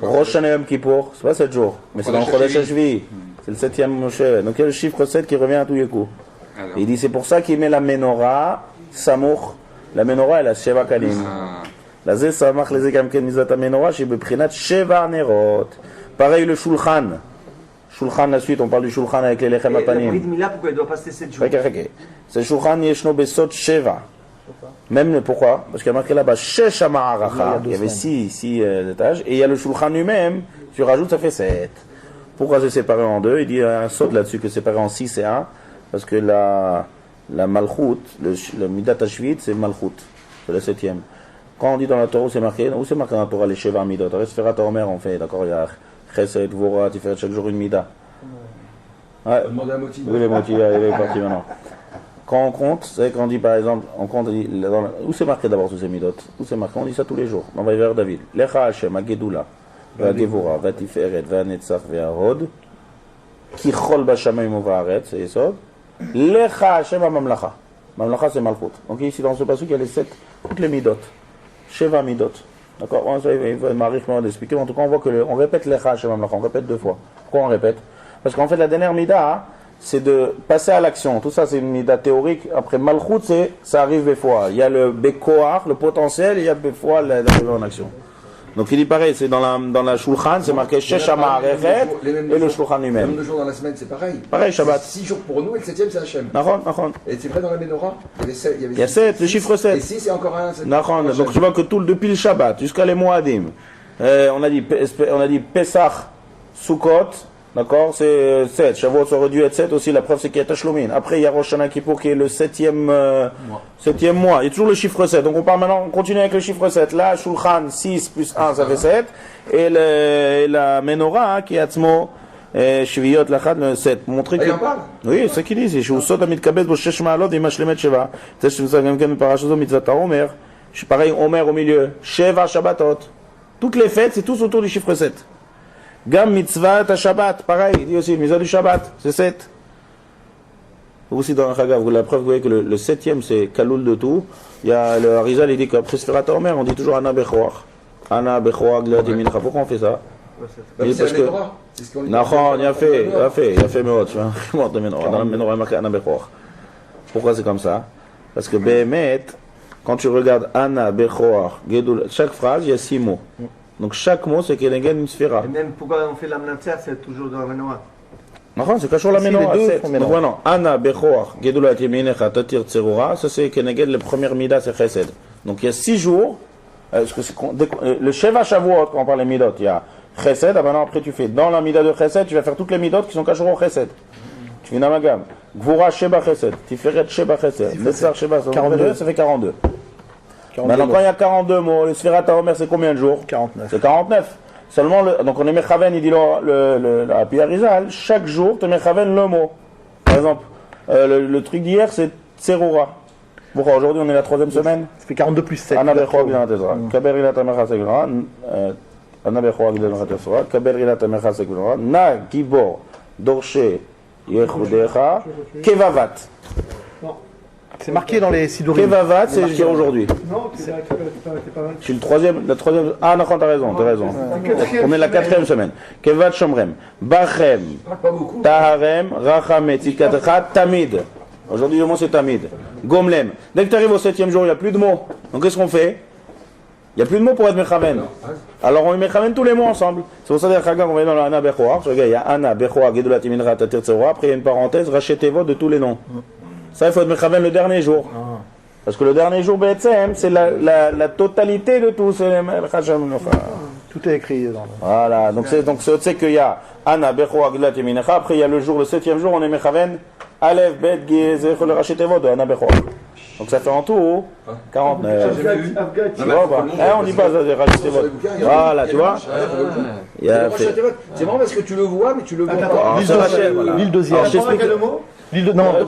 Rosh Hashanah Yom Kippour, c'est pas 7 jours, mais c'est dans le Chodesh HaShvi, c'est le 7e Moshe. Donc il y a le chiffre 7 qui revient à tous les coups. Et il dit c'est pour ça qu'il met la menorah Samour. La menorah elle a Sheva Kalim. לזה שמח לזה גם כן מזאת המנורה שבבחינת 7 נרות. Pareil le shulchan. Shulchan la suite, on parle du shulchan avec les lechem La apanim. bride Mila, pourquoi elle doit passer 7 jours? C'est shulchan yeshno besot 7. Même pourquoi? Parce qu'il y a marqué là-bas shesh ma'aracha. Il y avait 6 étages. Et il y a le shulchan lui-même, tu rajoutes, ça fait 7. Pourquoi c'est séparé en 2? Il dit un saut là-dessus que c'est séparé en 6 et 1. Parce que la malchut, le midat hashvit, c'est malchut. C'est le 7e. Quand on dit dans la Torah, où c'est marqué dans la Torah les Sheva Midot? Resfera Omer, on fait, d'accord, il y a Chesed, Vora, tu fais chaque jour une Mida. Ouais. Demande à Moti. Oui, les motifs, il est parti maintenant. Quand on compte, c'est quand on dit par exemple, on compte, où c'est marqué d'abord tous ces Midot? Où c'est marqué? On dit ça tous les jours. On va vers David. Lecha Hashem, Agedula, Vagevora, Vatiferet, Vanetzach, Ve'arod, Kichol Bashamayim Uvaharet, c'est Yesod. Lecha Hashem Mamlacha. Mamlacha, c'est Malchut. Donc ici, dans ce passage, il y a les 7, toutes les Midot. Sheva Midot. D'accord? Il faut m'arriver d'expliquer. En tout cas, on voit qu'on répète Lecha Sheva Mamlacha. On répète 2 fois. Pourquoi on répète? Parce qu'en fait, la dernière Mida, c'est de passer à l'action. Tout ça, c'est une Mida théorique. Après, Malchut, ça arrive des fois. Il y a le Bekoar, le potentiel, et il y a des fois l'arrivée en action. Donc il dit pareil, c'est dans la Shulchan, c'est marqué Sheshama Rechet et le Shulchan Le lui-même. nombre de jours dans la semaine, c'est pareil. Pareil, Shabbat. 6 jours pour nous et le 7e, c'est Hachem. Nahon. Et c'est vrai dans la Menorah, il y a 7, le chiffre 7. Et 6, c'est encore un. Nahon. Donc tu vois que depuis le Shabbat jusqu'à les Moadim, on a dit Pesach, Sukkot, d'accord, c'est 7. Shavuot ça aurait dû être 7 aussi, la preuve c'est qu'il y a Tashlumin. Après il y a Rosh Hashanah Kippour qui est le 7e mois. Il y a toujours le chiffre 7. Donc on continue avec le chiffre 7. Là, Shulchan, 6 plus 1, ça fait 7. Et la Menorah qui est Atzmo, Shviyot Lachad, le 7. Montrer que. il en parle? Oui, c'est ce qu'il dit. C'est Shusot Amitkabed Bo Shesh Ma'alot et Mashlemet Sheva. C'est ce que ça vient de Parashazo Mitzvah Omer. Pareil, Omer au milieu. Sheva Shabbatot. Toutes les fêtes, c'est tous autour du chiffre 7. Gam Mitzvah ta Shabbat. Pareil, il dit aussi, Mitzvah du Shabbat, c'est 7. Aussi dans le Chagav, la preuve, vous voyez que le 7e c'est Kaloul de tout. Il y a le Harizal, il dit qu'après Sfirat Omer, on dit toujours Ana Bechoach. Ana Bechoach, Glat et Mincha. Pourquoi on fait ça? C'est parce la que. Menorah. C'est ce qu'on dit. Nahon, il a fait Meot. Dans la Menorah, il marqué Ana Bechoach. Pourquoi c'est comme ça? Parce que Behemet, quand tu regardes Ana Bechoach, Gedul, chaque phrase, il y a 6 mots. Donc chaque mot, c'est Kenegen une sphira. Et même pourquoi on fait la Mnatzer, c'est toujours dans la Menorah. Non, c'est toujours la Si, Menorah. les deux 7. font Donc Menorah. voilà, Ana Bechoach, Gedulat Yeminecha, Tatir Tserura, ça c'est Kenegen, la première Mida, c'est Chesed. Donc il y a 6 jours, le Sheva Shavuot, quand on parle des Midot, il y a Chesed, maintenant après tu fais, dans la Mida de Chesed, tu vas faire toutes les Midot qui sont cachées au Chesed. Tu fais une amalgame. Gvura Sheba Chesed, Tiferet Sheba Chesed, Netzar Sheba, 42. ça fait 42. Maintenant, quand il y a 42 mots, le Sfirat HaOmer, c'est combien de jours? 49. C'est 49. Seulement, donc on est Mechaven, il dit la Pi Arizal, chaque jour, tu es Mechaven le mot. Par exemple, le truc d'hier, c'est Tserura. Pourquoi aujourd'hui, on est la 3e semaine? Ça fait 42 plus 7. Ana Bechoa Gdel Tezra. Kaber Ilat Amecha Seglora. Ana Bechoa Gdel Tezra. Kaber Ilat Amecha Seglora. Na Gibor Dorshe Yechudecha. Kevavat. C'est marqué dans les Sidurim. Kevavat, c'est je dirais aujourd'hui. Non, t'es pas mal. Je suis la troisième. Ah, non, t'as raison. On est la 4e semaine. Kevat Shomrem. Bachem. Taharem. Rachame. Tzikatecha. Tamid. Aujourd'hui, le mot c'est Tamid. Gomlem. Dès que tu arrives au 7e jour, il n'y a plus de mots. Donc qu'est-ce qu'on fait? Il n'y a plus de mots pour être Mechaven. Alors on est Mechaven tous les mots ensemble. C'est pour ça qu'on va dans l'Ana Bechoa. Il y a Ana Bechoa, Gedulat Iminra, Tatir Tserora. Après il y a une parenthèse, Rachetez-vous de tous les noms. Ça, il faut être Mechaven le dernier jour. Parce que le dernier jour, c'est la totalité de tout. Tout est écrit dans le... Voilà. Donc c'est qu'il y a Ana Bechoa, Gedulat Iminra. Après il y a le 7e jour, on est Mechaven. Aleph, Bet, Gizeh, le Rachetez-vous de Ana Bechoa. Donc ça fait en tout 49. Tu vois pas? On dit pas Rachetez-vous. Voilà, tu vois? C'est marrant parce que tu le vois, mais tu le vois pas. L'île deuxième. Non, le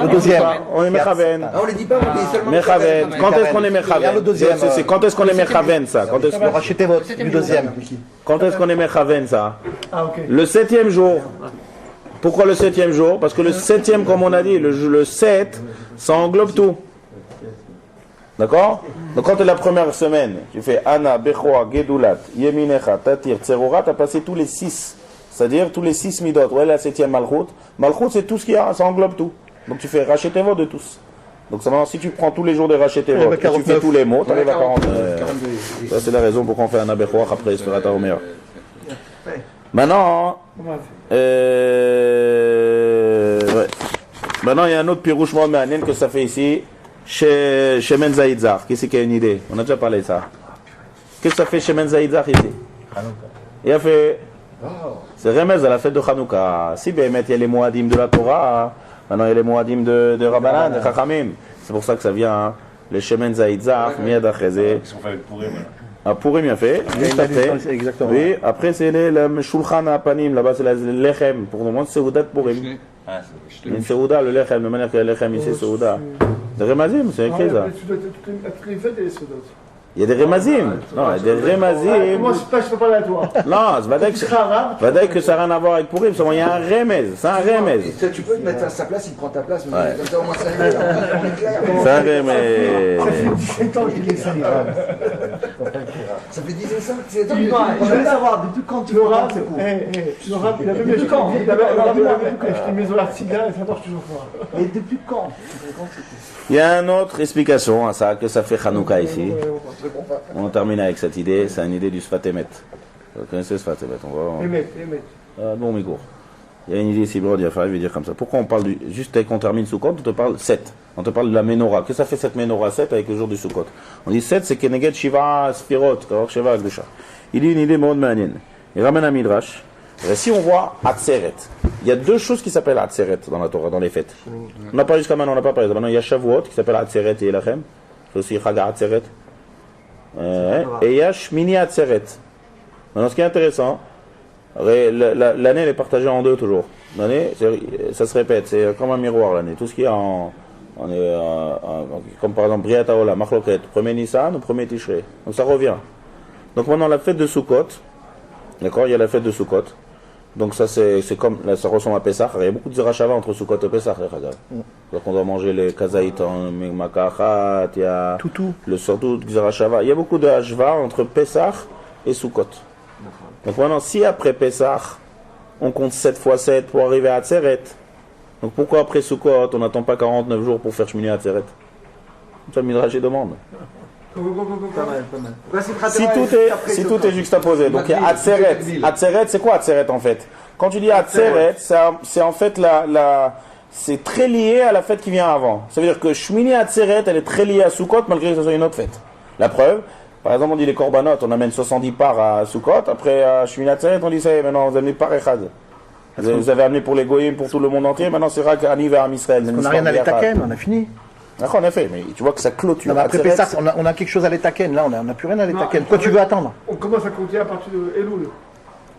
deuxième. On est Mechaven. On les dit pas, on dit seulement Mechaven. Quand est-ce qu'on est Mechaven? Le deuxième. Quand est-ce qu'on est Mechaven ça? Rachetez votre du deuxième. Quand est-ce qu'on est Mechaven ça? Ah, ok. Le 7e jour. Pourquoi le 7e jour? Parce que le 7e, comme on a dit, le 7, ça englobe tout. D'accord? Donc quand tu es la première semaine, tu fais Ana, Bechoa, Gedulat, Yeminecha, Tatir, Tserora, tu as passé tous les 6. C'est-à-dire tous les 6 midot. Ouais, la 7e Malchut. Malchut, c'est tout ce qu'il y a, ça englobe tout. Donc tu fais Rachetez-vous de tous. Donc ça, si tu prends tous les jours de Rachetez-vous, et tu fais tous les mots, tu arrives à 49. Ça, c'est la raison pour qu'on fait Ana, Bechoa après Sfirat HaOmer. Maintenant, ouais. Maintenant, il y a un autre pirouche Mohamed que ça fait ici, chez Menzaïdzar. Qui c'est qui a une idée? On a déjà parlé de ça. Qu'est-ce que ça fait chez Menzaïdzar ici? Il a fait. C'est remez à la fête de Hanouka. Si bien il y a les Moadim de la Torah, maintenant il y a les Moadim de Rabbanan, de Chachamim. C'est pour ça que ça vient, hein. Le Shemen Zaïdzar, Miad Achezé. Qu'est-ce qu'on fait avec Pourim? Pourim, il a fait. Juste après. Exactement. Oui, après c'est le Shulchan Apanim, là-bas c'est le Lechem. Pour le moment, c'est Seudat Pourim. Ah, c'est Une Seuda, le Lechem, de manière que le Lechem ici, Seuda. De Remazim, c'est écrit ça. Toutes les fêtes et les sodotes. Il y a des Remazim. Non, il y a des Remazim. Moi, je peux parler à toi. Non, c'est pas dire que ça n'a rien à voir avec Pourim. Il y a un Remez. C'est un Remez. Tu peux te mettre à sa place, il prend ta place, mais comme ça au moins ça est clair. C'est un Remez. Ça fait 17 ans que je dis ça. Ça fait 17 ans Je veux savoir, depuis quand tu l'auras, c'est cool. Tu l'auras, il a même vu quand. Il a vu que j'étais une maison l'artisan et ça marche toujours pas. Mais depuis quand? Il y a une autre explication à ça, que ça fait Hanouka ici. On termine avec cette idée, c'est une idée du Sfatemet. Vous connaissez Sfatemet? Bon, Migour. Il y a une idée ici, il va dire comme ça. Pourquoi on parle juste dès qu'on termine Sukkot, on te parle 7. On te parle de la Menorah. Qu'est-ce que ça fait cette Menorah 7 avec le jour du Sukkot? On dit 7, c'est Keneged Shiva Spirot, Shiva Agdusha. Il dit une idée מאוד מעניין. Il ramène un Midrash. Et si on voit Atzeret, il y a deux choses qui s'appellent Atzeret dans la Torah, dans les fêtes. On n'a pas jusqu'à maintenant, on n'a pas parlé. Maintenant, il y a Shavuot qui s'appelle Atzeret et Elachem. C'est aussi Chaga Atzeret. Et il y a Shmini Atzeret. Maintenant, ce qui est intéressant, l'année elle est partagée en deux toujours. L'année, ça se répète, c'est comme un miroir l'année. Tout ce qu'il y a comme par exemple Briat Haolam, Machloket, 1er Nissan ou 1er Tishrei. Donc ça revient. Donc maintenant la fête de Sukkot, d'accord, il y a la fête de Sukkot. Donc ça c'est comme, là, ça ressemble à Pessah. Il y a beaucoup de Zerachava entre Sukkot et Pessah. Donc on doit manger les kazaït en Makachat, il y a le Sordut, Zerachava. Il y a beaucoup de Hashva entre Pessah et Sukkot. Donc maintenant, si après Pessah, on compte 7 x 7 pour arriver à Atzeret, donc pourquoi après Sukkot, on n'attend pas 49 jours pour faire Shmini Atzeret? Ça, le Midrash demande. Si tout est juxtaposé, donc il y a Atzeret. Atzeret, c'est quoi Atzeret en fait? Quand tu dis Atzeret, c'est en fait c'est très lié à la fête qui vient avant. Ça veut dire que Shmini Atzeret, elle est très liée à Sukkot malgré que ce soit une autre fête. La preuve, par exemple, on dit les korbanot, on amène 70 parts à Sukkot, après à Shmini Atzeret, on dit ça y est, maintenant vous amenez par Echad. Vous avez amené pour les goyim, pour tout le monde entier, maintenant c'est Rak Ani vers Am Israël. On n'a rien à l'Etakem, on a fini. En effet, mais tu vois que ça clôture. Non, mais après Atzeret, Pessah, on a quelque chose à l'Etaken. Là, on n'a plus rien à l'Etaken. Quoi tu veux attendre? On commence à compter à partir de Elul.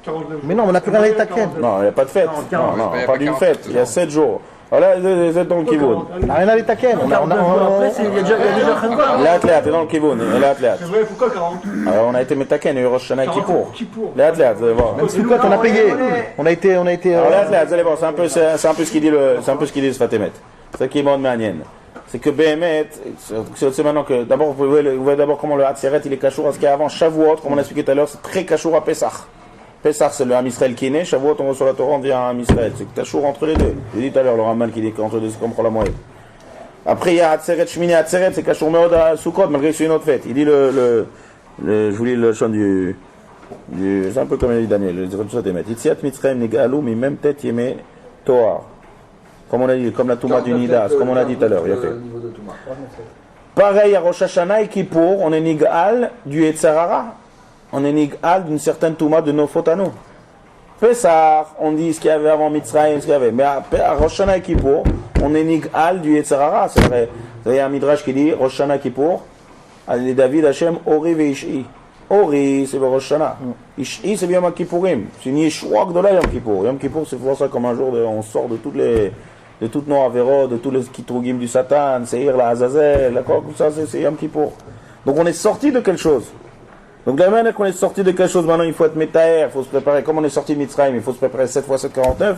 49 Mais non, on n'a plus rien à l'Etaken. Non, il n'y a pas de fête. Non, non, il y a on pas parle d'une 40. fête. Il y a 7 jours. Voilà, vous êtes dans le Kivon. On n'a rien à l'Etaken. Après, il y a déjà Khanouka. Les athlètes, t'es dans le Kivon. Les athlètes. C'est vrai, pourquoi 40? Alors, on a été Metaken, il y a eu Rosh Hashanah Kippour. Kippour. Les athlètes, vous allez voir. Même Soukot, on a payé. On a été. Alors, les athlètes, vous allez voir, c'est un peu ce qu'il dit le Sfatemet. C'est ça qui est bon de Manienne. C'est que Behemet, c'est maintenant que, d'abord, vous voyez d'abord comment le Hatzeret, il est cachour à ce qu'il y a avant. Shavuot, comme on a expliqué tout à l'heure, c'est très cachour à Pessah. Pessah, c'est le Ham Israël qui est né. Shavuot, on reçoit la Torah, on devient un Ham Israël. C'est cachour entre les deux. J'ai dit tout à l'heure, le Raman qui dit qu'entre les deux, c'est comme la moyenne. Après, il y a Hatzeret, Shmini Hatzeret, c'est cachour Meod à Sukkot, malgré que c'est une autre fête. Il dit je vous lis le chant c'est un peu comme il dit Daniel, le Sfatemet. Itziat Mitzrayim Nigalu, mi même tête yeme Toar. Comme on a dit, comme la Touma du Nidas, comme on a dit tout à l'heure. Pareil à Rosh Hashanah et Kippour, on est Nigal du Yetzarara. On est Nigal d'une certaine Touma de nos fautes à nous. Pessah, on dit ce qu'il y avait avant Mitzrayim, ce qu'il y avait. Mais à Rosh Hashanah et Kippour, on est Nigal du Yetzarara, c'est vrai. Il y a un Midrash qui dit Rosh Hashanah Kippour, allez David Hashem, Ori ve Ishi. Ori, c'est le Rosh Hashanah. Ishi, c'est bien Yom Kippourim. C'est une Yeshua Gdola Yom Kippour. Yom Kippour, c'est pour ça comme un jour, on sort de toutes nos avéros, de tous les kitrugim du Satan, Seir, la Azazel, d'accord, tout ça, c'est Yom Kippour. Donc on est sorti de quelque chose. Donc de la manière qu'on est sorti de quelque chose, maintenant il faut être métaer, il faut se préparer. Comme on est sorti de Mitzrayim, il faut se préparer 7 x 7, 49.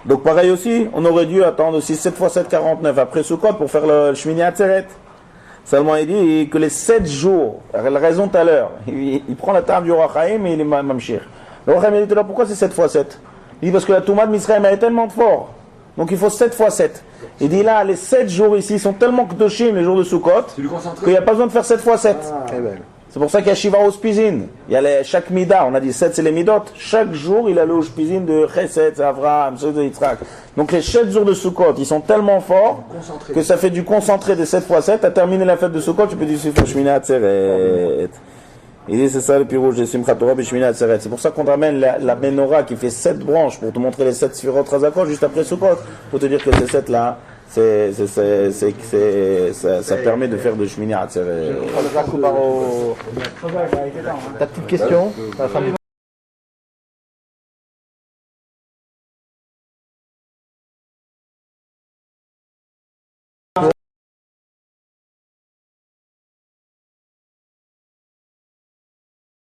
Donc pareil aussi, on aurait dû attendre aussi 7 x 7, 49 après Sukkot pour faire le Shmini Atzeret. Seulement il dit que les 7 jours, la raison tout à l'heure, il prend la table du Roi Chaim et il est Mamshir. Le Roi Chaim il dit là, pourquoi c'est 7 x 7? Il dit parce que la Touma de Mitzrayim elle est tellement fort. Donc il faut 7 x 7. Il dit là, les 7 jours ici sont tellement kdoshim, les jours de Sukkot, qu'il n'y a pas besoin de faire 7 x 7. C'est pour ça qu'il y a Shiva Ospizin. Il y a chaque Mida, on a dit 7 c'est les Midot. Chaque jour il a le Ospizin de Chesed, Avraham, de Yitzhak. Donc les 7 jours de Sukkot, ils sont tellement forts que ça fait du concentré de 7 x 7. Tu as terminé la fête de Sukkot, tu peux dire c'est Shmini Atzeret. Il dit c'est ça le pirouge de Simchat Torah et Shmini Atzeret. C'est pour ça qu'on ramène la menorah qui fait 7 branches pour te montrer les 7 sphirot Razakot juste après Sukkot. Pour te dire que ces 7 là, ça permet de faire de Shmini Atzeret. Ta petite question.